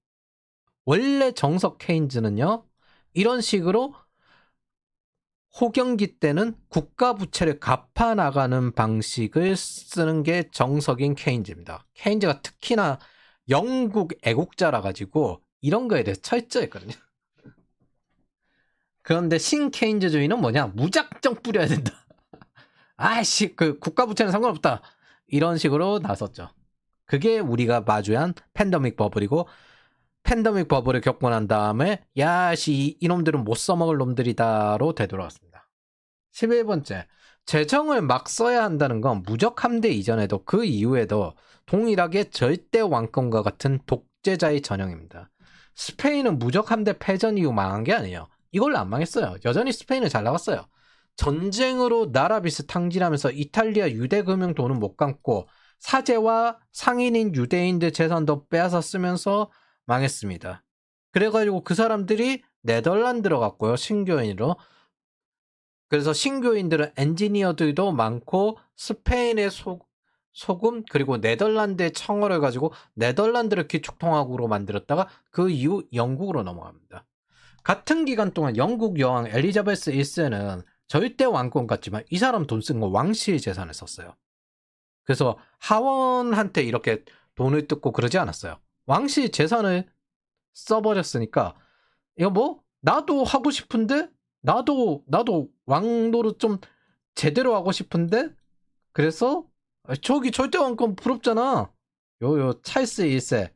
원래 정석 케인즈는요, 이런 식으로 호경기 때는 국가 부채를 갚아 나가는 방식을 쓰는 게 정석인 케인즈입니다. 케인즈가 특히나 영국 애국자라 가지고 이런 거에 대해서 철저했거든요. 그런데 신케인즈주의는 뭐냐? 무작정 뿌려야 된다. 아이씨, 그 국가 부채는 상관없다. 이런 식으로 나섰죠. 그게 우리가 마주한 팬데믹 버블이고, 팬데믹 버블을 겪고 난 다음에 야씨 이놈들은 못 써먹을 놈들이다로 되돌아왔습니다. 11번째. 재정을 막 써야 한다는 건 무적 함대 이전에도 그 이후에도 동일하게 절대 왕권과 같은 독재자의 전형입니다. 스페인은 무적 함대 패전 이후 망한 게 아니에요. 이걸로 안 망했어요. 여전히 스페인은 잘 나갔어요. 전쟁으로 나라 빚을 탕진하면서 이탈리아 유대 금융 돈은 못 감고 사제와 상인인 유대인들 재산도 빼앗아 쓰면서 망했습니다. 그래가지고 그 사람들이 네덜란드로 갔고요. 신교인으로. 그래서 신교인들은 엔지니어들도 많고 스페인의 소금 그리고 네덜란드의 청어를 가지고 네덜란드를 기축통화국으로 만들었다가 그 이후 영국으로 넘어갑니다. 같은 기간 동안 영국 여왕 엘리자베스 1세는 절대 왕권 같지만 이 사람 돈 쓴 거 왕실 재산을 썼어요. 그래서 하원한테 이렇게 돈을 뜯고 그러지 않았어요. 왕실 재산을 써버렸으니까 이거 뭐 나도 하고 싶은데 나도 왕노릇 좀 제대로 하고 싶은데 그래서 저기 절대 왕권 부럽잖아. 요 찰스 1세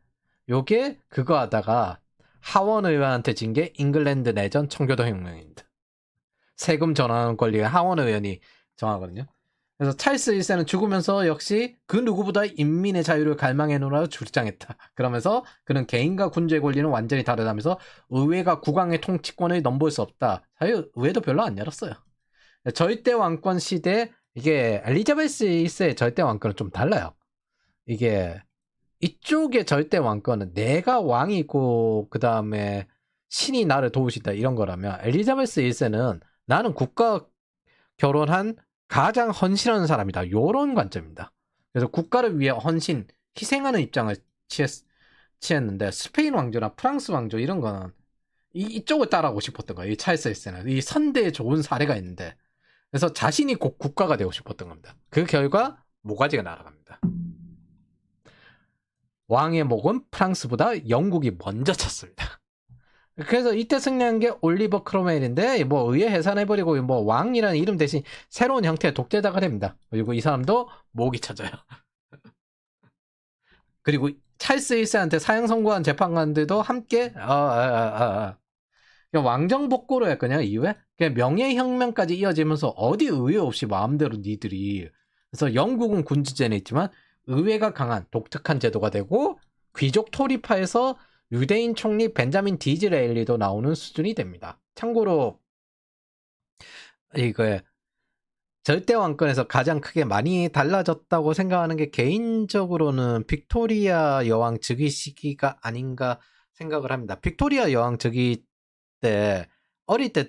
요게 그거 하다가 하원 의원한테 진 게 잉글랜드 내전 청교도 혁명입니다. 세금 전환 권리가 하원 의원이 정하거든요. 그래서 찰스 1세는 죽으면서 역시 그 누구보다 인민의 자유를 갈망해놓으라 주장했다. 그러면서 그는 개인과 군주의 권리는 완전히 다르다면서 의회가 국왕의 통치권을 넘볼 수 없다. 사실 의회도 별로 안 열었어요. 절대 왕권 시대 이게 엘리자베스 1세의 절대 왕권은 좀 달라요. 이게 이쪽의 절대 왕권은 내가 왕이고 그 다음에 신이 나를 도우신다 이런 거라면 엘리자베스 1세는 나는 국가 결혼한 가장 헌신하는 사람이다. 요런 관점입니다. 그래서 국가를 위해 헌신, 희생하는 입장을 취했는데 스페인 왕조나 프랑스 왕조 이런 거는 이쪽을 따라하고 싶었던 거예요. 이 찰스 1세는. 이 선대에 좋은 사례가 있는데 그래서 자신이 곧 국가가 되고 싶었던 겁니다. 그 결과 모가지가 날아갑니다. 왕의 목은 프랑스보다 영국이 먼저 쳤습니다. 그래서 이때 승리한 게 올리버 크로멜인데 뭐 의회 해산해버리고 뭐 왕이라는 이름 대신 새로운 형태의 독재자가 됩니다. 그리고 이 사람도 목이 쳐져요. 그리고 찰스 1세한테 사형 선고한 재판관들도 함께 왕정 복고로 했거든요. 이후에 명예혁명까지 이어지면서 어디 의회 없이 마음대로 니들이 그래서 영국은 군주제는 있지만 의회가 강한 독특한 제도가 되고 귀족 토리파에서 유대인 총리 벤자민 디즈레일리도 나오는 수준이 됩니다. 참고로 이거 절대 왕권에서 가장 크게 많이 달라졌다고 생각하는 게 개인적으로는 빅토리아 여왕 즉위 시기가 아닌가 생각을 합니다. 빅토리아 여왕 즉위 때 어릴 때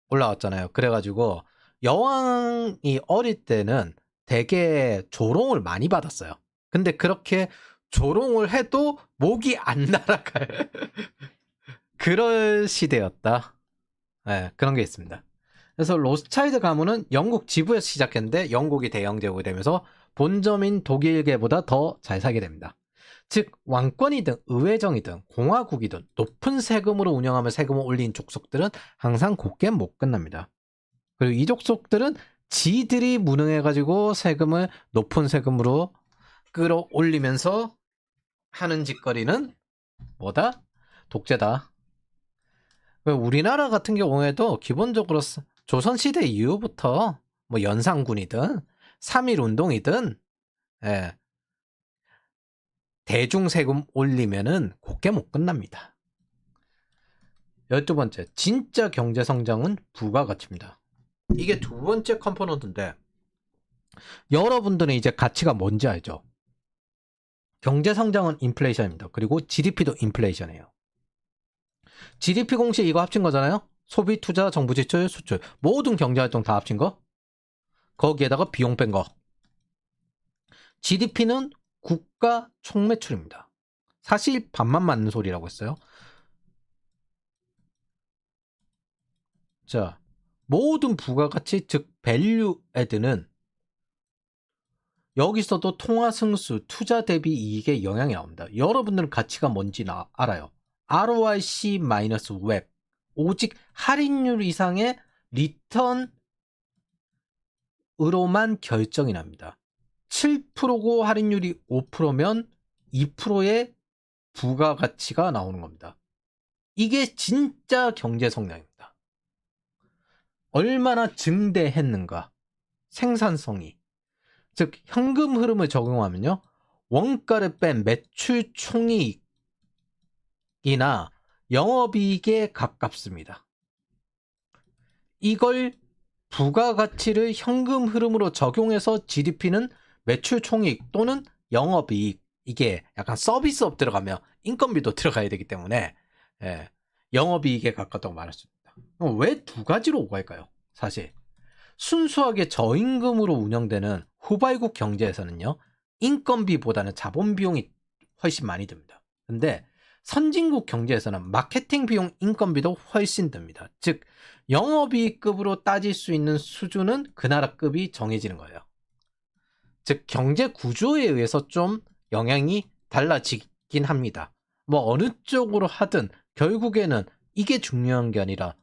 올라왔잖아요. 그래가지고 여왕이 어릴 때는 되게 조롱을 많이 받았어요. 근데 그렇게 조롱을 해도 목이 안 날아가요. 그럴 시대였다. 네, 그런 게 있습니다. 그래서 로스차일드 가문은 영국 지부에서 시작했는데 영국이 대영 제국이 되면서 본점인 독일계보다 더 잘 살게 됩니다. 즉 왕권이든 의회정이든 공화국이든 높은 세금으로 운영하며 세금을 올린 족속들은 항상 곱게 못 끝납니다. 그리고 이 족속들은 지들이 무능해가지고 세금을 높은 세금으로 끌어올리면서 하는 짓거리는 뭐다? 독재다. 우리나라 같은 경우에도 기본적으로 조선시대 이후부터 뭐 연산군이든 3.1운동이든 예, 대중세금 올리면은 곱게 못 끝납니다. 12번째, 진짜 경제성장은 부가가치입니다. 이게 두 번째 컴포넌트인데 여러분들은 이제 가치가 뭔지 알죠? 경제성장은 인플레이션입니다. 그리고 GDP도 인플레이션이에요. GDP 공식 이거 합친 거잖아요? 소비, 투자, 정부 지출, 수출 모든 경제활동 다 합친 거 거기에다가 비용 뺀 거 GDP는 국가 총매출입니다. 사실 반만 맞는 소리라고 했어요. 자, 모든 부가가치 즉 밸류 애드는 여기서도 통화승수, 투자 대비 이익에 영향이 나옵니다. 여러분들은 가치가 뭔지 알아요. ROIC-웹 오직 할인율 이상의 리턴으로만 결정이 납니다. 7%고 할인율이 5%면 2%의 부가가치가 나오는 겁니다. 이게 진짜 경제 성장입니다. 얼마나 증대했는가. 생산성이. 즉 현금 흐름을 적용하면요. 원가를 뺀 매출 총이익이나 영업이익에 가깝습니다. 이걸 부가가치를 현금 흐름으로 적용해서 GDP는 매출 총이익 또는 영업이익, 이게 약간 서비스업 들어가면 인건비도 들어가야 되기 때문에 예, 영업이익에 가깝다고 말할 수 있습니다. 왜 두 가지로 오갈까요? 사실 순수하게 저임금으로 운영되는 후발국 경제에서는요, 인건비보다는 자본 비용이 훨씬 많이 듭니다. 근데 선진국 경제에서는 마케팅 비용 인건비도 훨씬 듭니다. 즉 영업이익급으로 따질 수 있는 수준은 그 나라 급이 정해지는 거예요. 즉 경제 구조에 의해서 좀 영향이 달라지긴 합니다. 뭐 어느 쪽으로 하든 결국에는 이게 중요한 게 아니라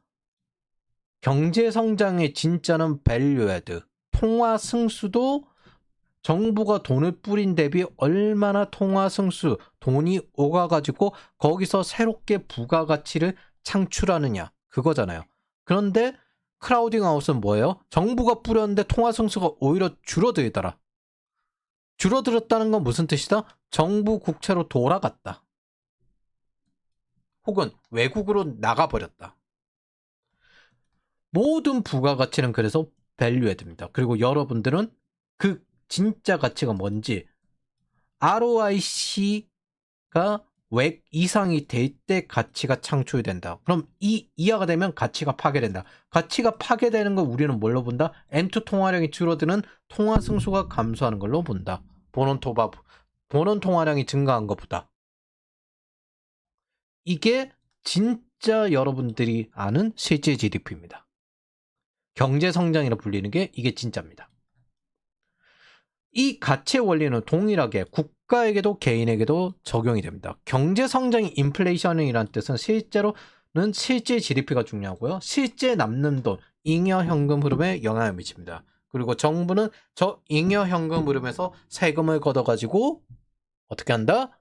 경제 성장의 진짜는 밸류애드, 통화 승수도 정부가 돈을 뿌린 대비 얼마나 통화 승수, 돈이 오가가지고 거기서 새롭게 부가가치를 창출하느냐, 그거잖아요. 그런데 크라우딩 아웃은 뭐예요? 정부가 뿌렸는데 통화 승수가 오히려 줄어들더라. 줄어들었다는 건 무슨 뜻이다? 정부 국채로 돌아갔다. 혹은 외국으로 나가버렸다. 모든 부가가치는 그래서 밸류애드입니다. 그리고 여러분들은 그 진짜 가치가 뭔지 ROIC가 왜 이상이 될 때 가치가 창출이 된다. 그럼 이하가 되면 가치가 파괴된다. 가치가 파괴되는 걸 우리는 뭘로 본다? M2 통화량이 줄어드는 통화 승수가 감소하는 걸로 본다. 본원 통화량이 증가한 것보다. 이게 진짜 여러분들이 아는 실제 GDP입니다. 경제 성장이라 불리는 게 이게 진짜입니다. 이 가치의 원리는 동일하게 국가에게도 개인에게도 적용이 됩니다. 경제 성장이 인플레이션이라는 뜻은 실제로는 실제 GDP가 중요하고요. 실제 남는 돈, 잉여 현금 흐름에 영향을 미칩니다. 그리고 정부는 저 잉여 현금 흐름에서 세금을 걷어가지고 어떻게 한다?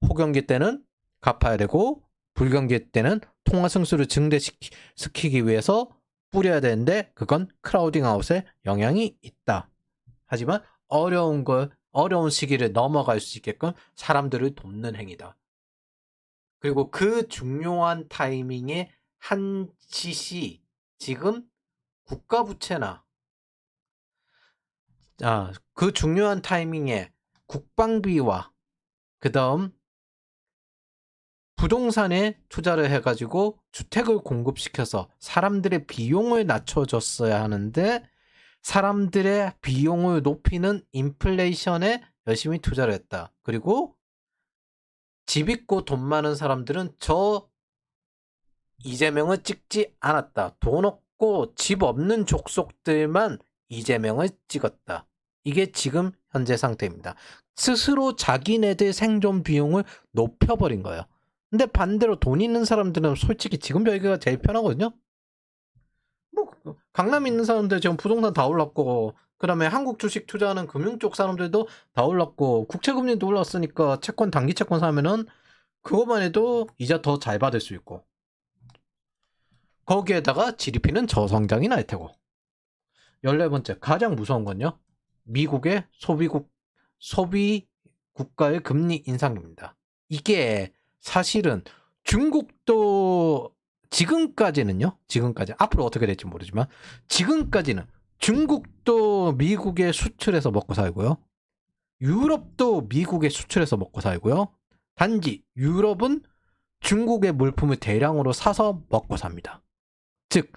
호경기 때는 갚아야 되고 불경기 때는 통화 승수를 증대시키기 위해서 뿌려야 되는데 그건 크라우딩 아웃에 영향이 있다. 하지만 어려운 시기를 넘어갈 수 있게끔 사람들을 돕는 행위다. 그리고 그 중요한 타이밍에 한 짓이 지금 국가부채나 그 중요한 타이밍에 국방비와 그 다음 부동산에 투자를 해가지고 주택을 공급시켜서 사람들의 비용을 낮춰줬어야 하는데 사람들의 비용을 높이는 인플레이션에 열심히 투자를 했다. 그리고 집 있고 돈 많은 사람들은 저 이재명을 찍지 않았다. 돈 없고 집 없는 족속들만 이재명을 찍었다. 이게 지금 현재 상태입니다. 스스로 자기네들 생존 비용을 높여버린 거예요. 근데 반대로 돈 있는 사람들은 솔직히 지금 여기가 제일 편하거든요. 뭐 강남에 있는 사람들 지금 부동산 다 올랐고 그다음에 한국 주식 투자하는 금융 쪽 사람들도 다 올랐고 국채금리도 올랐으니까 채권 단기 채권 사면은 그것만 해도 이자 더 잘 받을 수 있고 거기에다가 GDP는 저성장이 날 테고 14번째 가장 무서운 건요. 미국의 소비 국가의 금리 인상입니다. 이게 사실은 중국도 지금까지 앞으로 어떻게 될지 모르지만 지금까지는 중국도 미국에 수출해서 먹고 살고요. 유럽도 미국에 수출해서 먹고 살고요. 단지 유럽은 중국의 물품을 대량으로 사서 먹고 삽니다. 즉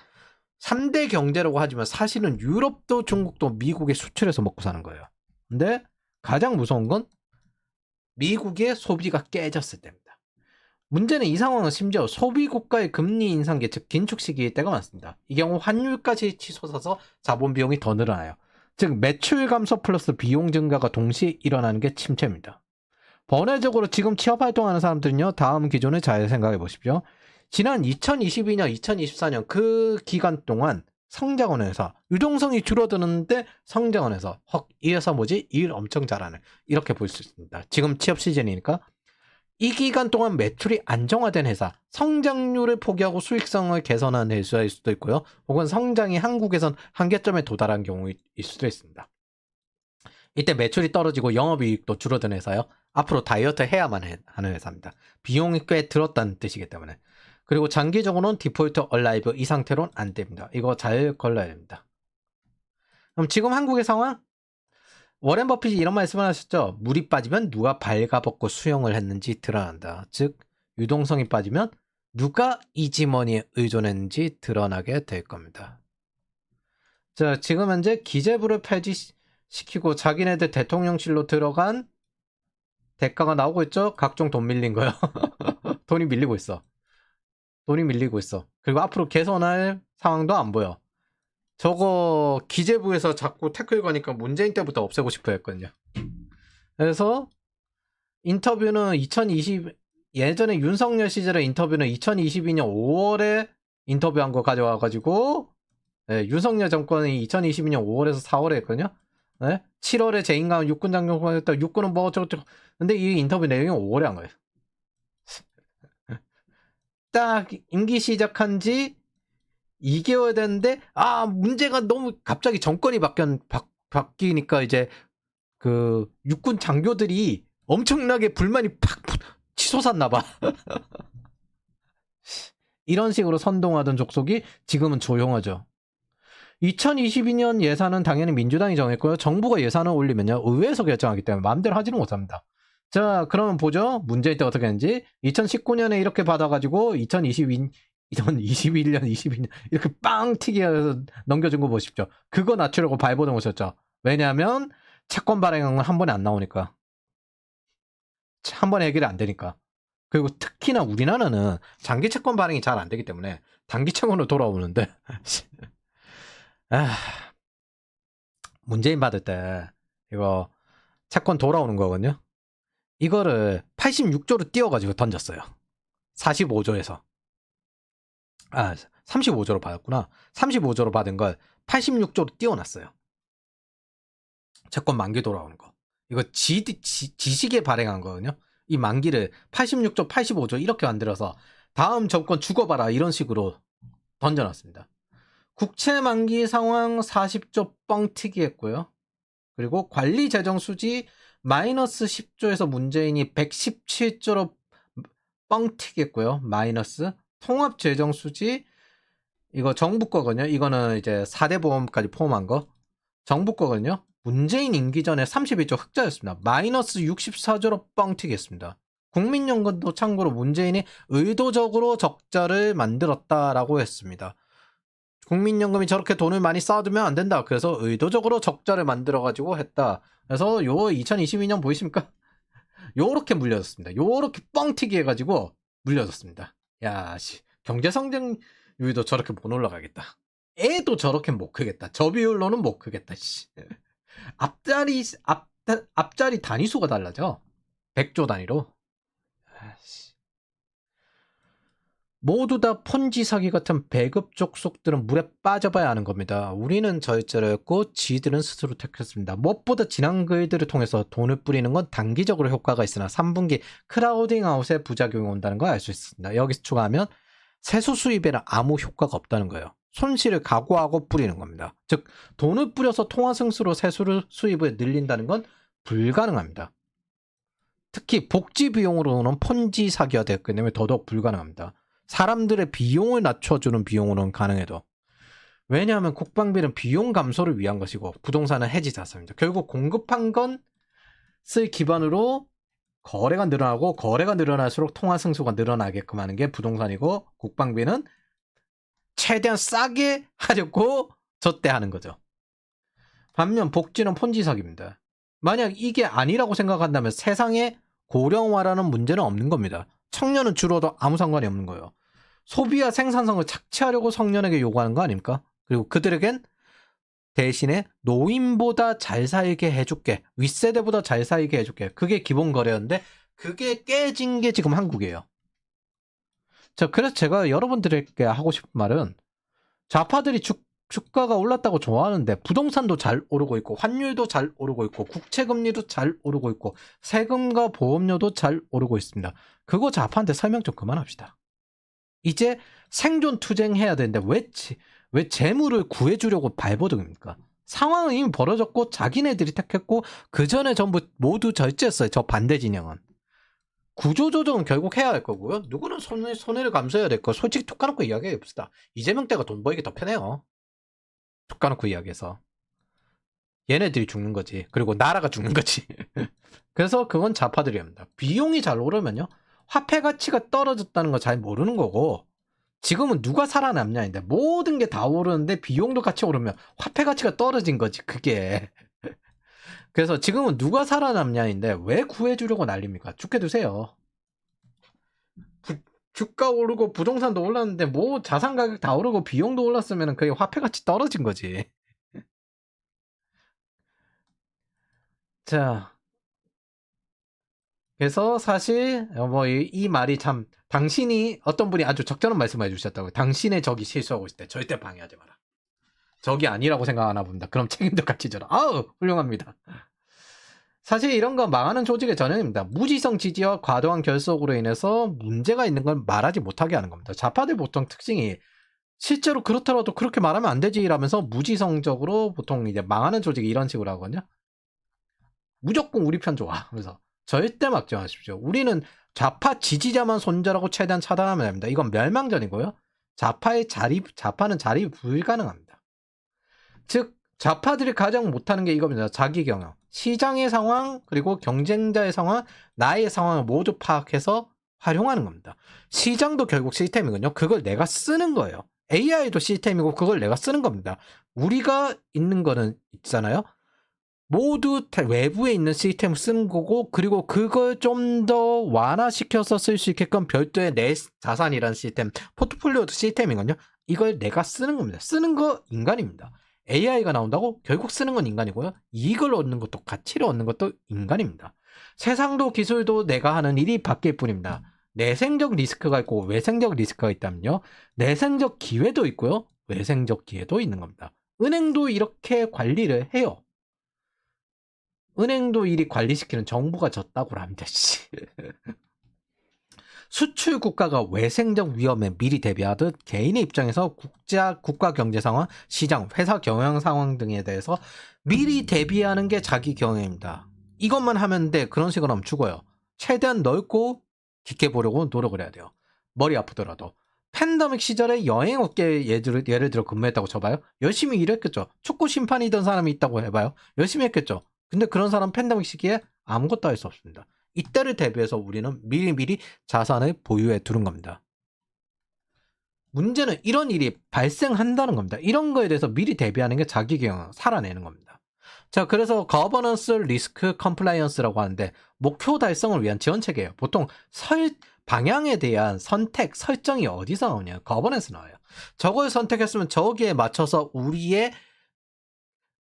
3대 경제라고 하지만 사실은 유럽도 중국도 미국에 수출해서 먹고 사는 거예요. 근데 가장 무서운 건 미국의 소비가 깨졌을 때입니다. 문제는 이 상황은 심지어 소비 국가의 금리 인상기, 즉 긴축 시기일 때가 많습니다. 이 경우 환율까지 치솟아서 자본 비용이 더 늘어나요. 즉 매출 감소 플러스 비용 증가가 동시에 일어나는 게 침체입니다. 번외적으로 지금 취업 활동하는 사람들은요. 다음 기준을 잘 생각해 보십시오. 지난 2022년, 2024년 그 기간 동안 성장한 회사, 유동성이 줄어드는데 성장한 회사, 이 회사 뭐지? 일 엄청 잘하는, 이렇게 볼 수 있습니다. 지금 취업 시즌이니까 이 기간 동안 매출이 안정화된 회사, 성장률을 포기하고 수익성을 개선한 회사일 수도 있고요. 혹은 성장이 한국에선 한계점에 도달한 경우일 수도 있습니다. 이때 매출이 떨어지고 영업이익도 줄어든 회사요. 앞으로 다이어트 해야만 하는 회사입니다. 비용이 꽤 들었다는 뜻이기 때문에. 그리고 장기적으로는 디폴트 얼라이브 이 상태로는 안 됩니다. 이거 잘 걸러야 됩니다. 그럼 지금 한국의 상황? 워렌 버핏이 이런 말씀을 하셨죠. 물이 빠지면 누가 발가벗고 수영을 했는지 드러난다. 즉 유동성이 빠지면 누가 이지머니에 의존했는지 드러나게 될 겁니다. 자, 지금 현재 기재부를 폐지시키고 자기네들 대통령실로 들어간 대가가 나오고 있죠. 각종 돈 밀린 거요. 돈이 밀리고 있어. 돈이 밀리고 있어. 그리고 앞으로 개선할 상황도 안 보여. 저거 기재부에서 자꾸 태클 거니까 문재인 때부터 없애고 싶어 했거든요. 그래서 인터뷰는 예전에 윤석열 시절의 인터뷰는 2022년 5월에 인터뷰한 거 가져와가지고 네, 윤석열 정권이 2022년 5월에서 4월에 했거든요. 네? 7월에 재임관 육군 장교가 했다. 육군은 뭐 어쩌고저쩌고. 근데 이 인터뷰 내용이 5월에 한 거예요. 딱 임기 시작한 지 2개월 됐는데 문제가 너무 갑자기 정권이 바뀌니까 이제 그 육군 장교들이 엄청나게 불만이 팍 치솟았나 봐. 이런 식으로 선동하던 족속이 지금은 조용하죠. 2022년 예산은 당연히 민주당이 정했고요. 정부가 예산을 올리면요. 의회에서 결정하기 때문에 마음대로 하지는 못합니다. 자, 그러면 보죠. 문재인 때 어떻게 했는지. 2019년에 이렇게 받아가지고 2021년, 22년 이렇게 빵 튀기해서 넘겨준 거 보십시오. 그거 낮추려고 발버둥 오셨죠. 왜냐하면 채권 발행은 한 번에 안 나오니까. 한 번에 해결이 안 되니까. 그리고 특히나 우리나라는 장기 채권 발행이 잘 안 되기 때문에 단기 채권으로 돌아오는데 문재인 받을 때 이거 채권 돌아오는 거거든요. 이거를 86조로 띄워가지고 던졌어요. 45조에서 35조로 받았구나. 35조로 받은 걸 86조로 띄워놨어요. 채권 만기 돌아오는 거. 이거 지식에 발행한 거거든요. 이 만기를 86조, 85조 이렇게 만들어서 다음 정권 죽어봐라 이런 식으로 던져놨습니다. 국채 만기 상황 40조 뻥튀기 했고요. 그리고 관리 재정 수지 마이너스 10조에서 문재인이 117조로 뻥튀기 했고요. 마이너스 통합 재정 수지 이거 정부 거거든요. 이거는 이제 4대 보험까지 포함한 거. 정부 거거든요. 문재인 임기 전에 31조 흑자였습니다. 마이너스 64조로 뻥튀기 했습니다. 국민연금도 참고로 문재인이 의도적으로 적자를 만들었다라고 했습니다. 국민연금이 저렇게 돈을 많이 쌓아두면 안 된다. 그래서 의도적으로 적자를 만들어가지고 했다. 그래서 요 2022년 보이십니까? 요렇게 물려졌습니다. 요렇게 뻥튀기 해가지고 물려졌습니다. 야, 경제성장률도 저렇게 못 올라가겠다. 애도 저렇게 못 크겠다. 저 비율로는 못 크겠다. 앞자리 단위수가 달라져. 100조 단위로. 모두 다 폰지 사기 같은 배급 족속들은 물에 빠져봐야 하는 겁니다. 우리는 절제를 했고 지들은 스스로 택했습니다. 무엇보다 지난 글들을 통해서 돈을 뿌리는 건 단기적으로 효과가 있으나 3분기 크라우딩 아웃의 부작용이 온다는 걸 알 수 있습니다. 여기서 추가하면 세수 수입에는 아무 효과가 없다는 거예요. 손실을 각오하고 뿌리는 겁니다. 즉 돈을 뿌려서 통화 승수로 세수를 수입을 늘린다는 건 불가능합니다. 특히 복지 비용으로는 폰지 사기가 됐기 때문에 더더욱 불가능합니다. 사람들의 비용을 낮춰주는 비용으로는 가능해도. 왜냐하면 국방비는 비용 감소를 위한 것이고 부동산은 해지 자산입니다. 결국 공급한 것을 기반으로 거래가 늘어나고 거래가 늘어날수록 통화 승수가 늘어나게끔 하는 게 부동산이고 국방비는 최대한 싸게 하려고 젖대하는 거죠. 반면 복지는 폰지 사기입니다. 만약 이게 아니라고 생각한다면 세상에 고령화라는 문제는 없는 겁니다. 청년은 줄어도 아무 상관이 없는 거예요. 소비와 생산성을 착취하려고 청년에게 요구하는 거 아닙니까? 그리고 그들에겐 대신에 노인보다 잘 살게 해줄게. 윗세대보다 잘 살게 해줄게. 그게 기본 거래였는데 그게 깨진 게 지금 한국이에요. 자, 그래서 제가 여러분들에게 하고 싶은 말은 좌파들이 주가가 올랐다고 좋아하는데 부동산도 잘 오르고 있고 환율도 잘 오르고 있고 국채금리도 잘 오르고 있고 세금과 보험료도 잘 오르고 있습니다. 그거 좌파한테 설명 좀 그만합시다. 이제 생존 투쟁해야 되는데 왜 재물을 구해주려고 발버둥입니까? 상황은 이미 벌어졌고 자기네들이 택했고 그 전에 전부 모두 절제했어요. 저 반대 진영은. 구조조정은 결국 해야 할 거고요. 누구는 손해를 감수해야 될 거. 솔직히 툭 까놓고 이야기해 봅시다. 이재명 때가 돈 벌기 더 편해요. 툭 까놓고 이야기해서. 얘네들이 죽는 거지. 그리고 나라가 죽는 거지. 그래서 그건 좌파들이 합니다. 비용이 잘 오르면요. 화폐 가치가 떨어졌다는 거 잘 모르는 거고, 지금은 누가 살아남냐인데, 모든 게 다 오르는데 비용도 같이 오르면 화폐 가치가 떨어진 거지, 그게. 그래서 지금은 누가 살아남냐인데, 왜 구해주려고 난립니까? 죽게 두세요. 주가 오르고 부동산도 올랐는데, 뭐 자산 가격 다 오르고 비용도 올랐으면 그게 화폐 가치 떨어진 거지. 자, 그래서 사실 뭐 이 말이 참, 당신이 어떤 분이 아주 적절한 말씀을 해주셨다고요. 당신의 적이 실수하고 있을 때 절대 방해하지 마라. 적이 아니라고 생각하나 봅니다. 그럼 책임도 같이 져라. 아우, 훌륭합니다. 사실 이런 건 망하는 조직의 전형입니다. 무지성 지지와 과도한 결속으로 인해서 문제가 있는 걸 말하지 못하게 하는 겁니다. 좌파들 보통 특징이 실제로 그렇더라도 그렇게 말하면 안 되지라면서 무지성적으로 보통 이제 망하는 조직이 이런 식으로 하거든요. 무조건 우리 편 좋아. 그래서 절대 막지 마십시오. 우리는 좌파 지지자만 손절하고 최대한 차단하면 됩니다. 이건 멸망전이고요. 좌파는 자립이 불가능합니다. 즉, 좌파들이 가장 못하는 게 이겁니다. 자기 경영. 시장의 상황, 그리고 경쟁자의 상황, 나의 상황을 모두 파악해서 활용하는 겁니다. 시장도 결국 시스템이거든요. 그걸 내가 쓰는 거예요. AI도 시스템이고 그걸 내가 쓰는 겁니다. 우리가 있는 거는 있잖아요. 모두 외부에 있는 시스템을 쓰는 거고, 그리고 그걸 좀 더 완화시켜서 쓸 수 있게끔 별도의 내 자산이라는 시스템, 포트폴리오도 시스템이거든요. 이걸 내가 쓰는 겁니다. 쓰는 거 인간입니다. AI가 나온다고 결국 쓰는 건 인간이고요. 이익을 얻는 것도, 가치를 얻는 것도 인간입니다. 세상도 기술도 내가 하는 일이 바뀔 뿐입니다. 내생적 리스크가 있고 외생적 리스크가 있다면요. 내생적 기회도 있고요. 외생적 기회도 있는 겁니다. 은행도 이렇게 관리를 해요. 은행도 일이 관리시키는 정부가 졌다고 합니다. 수출 국가가 외생적 위험에 미리 대비하듯 개인의 입장에서 국가 경제 상황, 시장, 회사 경영 상황 등에 대해서 미리 대비하는 게 자기 경영입니다. 이것만 하면 돼. 그런 식으로 하면 죽어요. 최대한 넓고 깊게 보려고 노력을 해야 돼요. 머리 아프더라도. 팬데믹 시절에 여행업계 예를 들어 근무했다고 쳐봐요. 열심히 일했겠죠. 축구 심판이던 사람이 있다고 해봐요. 열심히 했겠죠. 근데 그런 사람 팬데믹 시기에 아무것도 할 수 없습니다. 이때를 대비해서 우리는 미리미리 자산을 보유해 두는 겁니다. 문제는 이런 일이 발생한다는 겁니다. 이런 거에 대해서 미리 대비하는 게 자기 경영, 살아내는 겁니다. 자, 그래서 거버넌스 리스크 컴플라이언스라고 하는데 목표 달성을 위한 지원 체계예요. 보통 방향에 대한 선택, 설정이 어디서 나오냐? 거버넌스 나와요. 저걸 선택했으면 저기에 맞춰서 우리의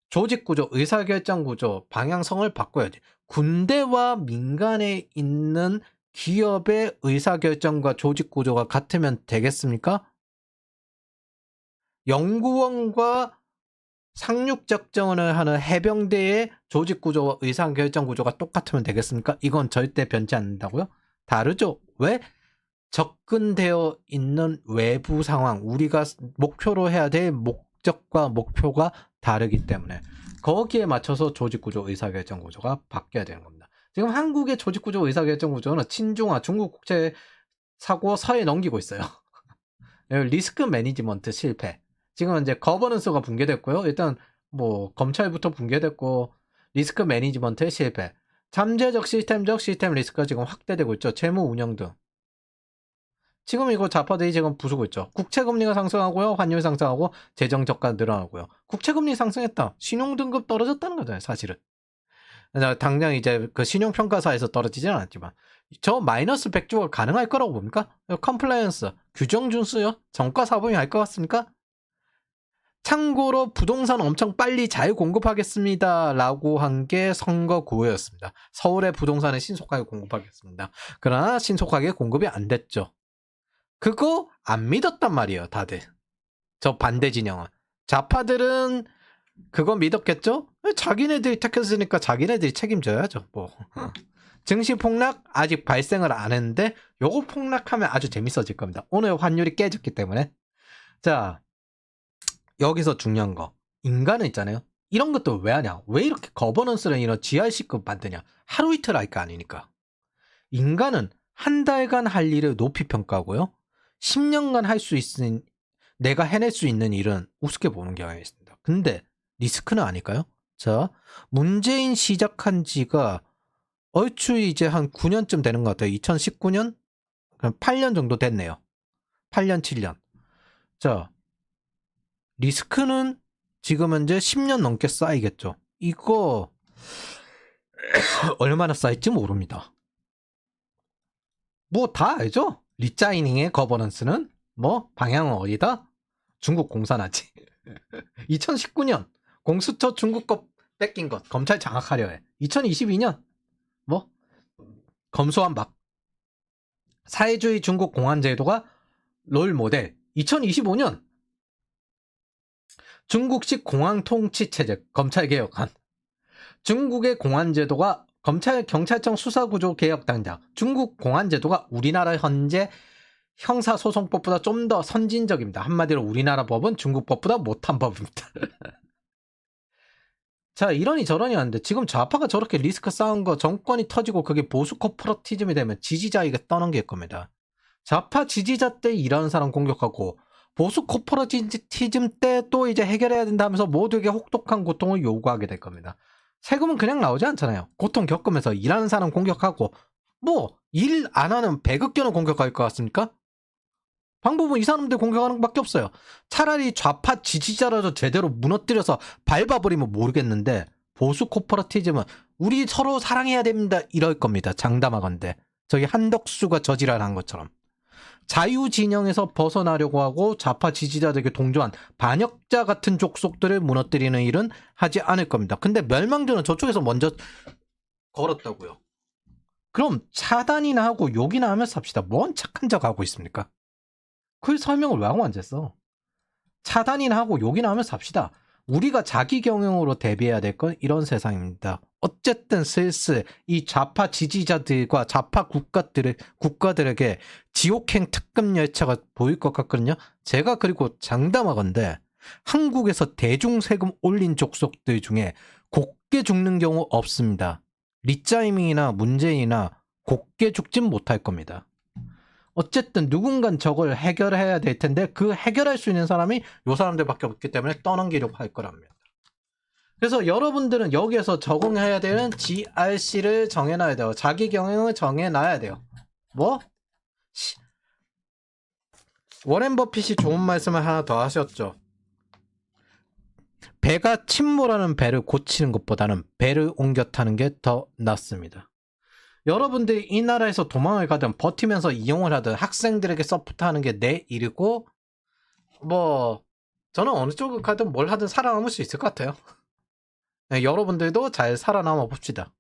조직 구조, 의사결정 구조, 방향성을 바꿔야지. 군대와 민간에 있는 기업의 의사결정과 조직 구조가 같으면 되겠습니까? 연구원과 상륙작전을 하는 해병대의 조직 구조와 의사결정 구조가 똑같으면 되겠습니까? 이건 절대 변치 않는다고요? 다르죠? 왜? 접근되어 있는 외부 상황, 우리가 목표로 해야 될 목적과 목표가 다르기 때문에 거기에 맞춰서 조직구조, 의사결정 구조가 바뀌어야 되는 겁니다. 지금 한국의 조직구조, 의사결정 구조는 친중화, 중국 국제 사고 서에 넘기고 있어요. 리스크 매니지먼트 실패. 지금 이제 거버넌스가 붕괴됐고요. 일단 뭐 검찰부터 붕괴됐고 리스크 매니지먼트의 실패. 잠재적 시스템적 시스템 리스크가 지금 확대되고 있죠. 재무 운영 등. 지금 이거 좌파들이 지금 부수고 있죠. 국채금리가 상승하고요. 환율 상승하고 재정 저가 늘어나고요. 국채금리 상승했다. 신용등급 떨어졌다는 거잖아요. 사실은. 당장 이제 그 신용평가사에서 떨어지진 않았지만 저 마이너스 100조가 가능할 거라고 봅니까? 컴플라이언스, 규정 준수요? 정가사범이 할 것 같습니까? 참고로 부동산 엄청 빨리 잘 공급하겠습니다 라고 한 게 선거 구호였습니다. 서울의 부동산을 신속하게 공급하겠습니다. 그러나 신속하게 공급이 안 됐죠. 그거 안 믿었단 말이에요, 다들. 저 반대 진영은. 좌파들은 그거 믿었겠죠? 자기네들이 택했으니까 자기네들이 책임져야죠, 뭐. 증시 폭락 아직 발생을 안 했는데 요거 폭락하면 아주 재밌어질 겁니다. 오늘 환율이 깨졌기 때문에. 자, 여기서 중요한 거. 인간은 있잖아요. 이런 것도 왜 하냐? 왜 이렇게 거버넌스를 이런 GRC급 만드냐? 하루 이틀 할 거 아니니까. 인간은 한 달간 할 일을 높이 평가하고요. 10년간 할 수 있는, 내가 해낼 수 있는 일은 우습게 보는 경향이 있습니다. 근데 리스크는 아닐까요? 자, 문재인 시작한 지가 얼추 이제 한 9년쯤 되는 것 같아요. 2019년? 8년 정도 됐네요. 8년, 7년. 자, 리스크는 지금 현재 10년 넘게 쌓이겠죠. 이거 얼마나 쌓일지 모릅니다. 뭐 다 알죠? 리자이닝의 거버넌스는 뭐 방향은 어디다? 중국 공산화지. 2019년 공수처 중국 거 뺏긴 것 검찰 장악하려 해. 2022년 뭐 검수완박. 사회주의 중국 공안 제도가 롤 모델. 2025년 중국식 공안 통치 체제 검찰 개혁안. 중국의 공안 제도가 검찰 경찰청 수사구조 개혁 당장. 중국 공안 제도가 우리나라 현재 형사소송법보다 좀 더 선진적입니다. 한마디로 우리나라 법은 중국 법보다 못한 법입니다. 자, 이러니 저러니 하는데 지금 좌파가 저렇게 리스크 쌓은 거 정권이 터지고 그게 보수 코퍼러티즘이 되면 지지자에게 떠넘길 겁니다. 좌파 지지자 때 일하는 사람 공격하고 보수 코퍼러티즘 때 또 이제 해결해야 된다면서 모두에게 혹독한 고통을 요구하게 될 겁니다. 세금은 그냥 나오지 않잖아요. 고통 겪으면서 일하는 사람 공격하고 뭐 일 안 하는 배급견을 공격할 것 같습니까? 방법은 이 사람들 공격하는 것밖에 없어요. 차라리 좌파 지지자라도 제대로 무너뜨려서 밟아버리면 모르겠는데 보수 코퍼러티즘은 우리 서로 사랑해야 됩니다 이럴 겁니다. 장담하건대. 저기 한덕수가 저지랄한 것처럼. 자유진영에서 벗어나려고 하고 좌파 지지자들에게 동조한 반역자 같은 족속들을 무너뜨리는 일은 하지 않을 겁니다. 근데 멸망전은 저쪽에서 먼저 걸었다고요. 그럼 차단이나 하고 욕이나 하면서 삽시다. 뭔 착한 척 하고 있습니까? 그 설명을 왜 하고 앉았어? 차단이나 하고 욕이나 하면서 삽시다. 우리가 자기 경영으로 대비해야 될 건 이런 세상입니다. 어쨌든 슬슬 이 좌파 지지자들과 좌파 국가들에게 지옥행 특급 열차가 보일 것 같거든요. 제가 그리고 장담하건대 한국에서 대중세금 올린 족속들 중에 곱게 죽는 경우 없습니다. 리짜이밍이나 문재인이나 곱게 죽진 못할 겁니다. 어쨌든 누군간 저걸 해결해야 될 텐데 그 해결할 수 있는 사람이 요 사람들밖에 없기 때문에 떠넘기려고 할 거랍니다. 그래서 여러분들은 여기에서 적응해야 되는 GRC를 정해놔야 돼요. 자기 경영을 정해놔야 돼요. 뭐? 워렌 버핏이 좋은 말씀을 하나 더 하셨죠. 배가 침몰하는 배를 고치는 것보다는 배를 옮겨 타는 게 더 낫습니다. 여러분들이 이 나라에서 도망을 가든 버티면서 이용을 하든 학생들에게 서포트하는 게 내 일이고 뭐 저는 어느 쪽을 가든 뭘 하든 살아남을 수 있을 것 같아요. 네, 여러분들도 잘 살아남아 봅시다.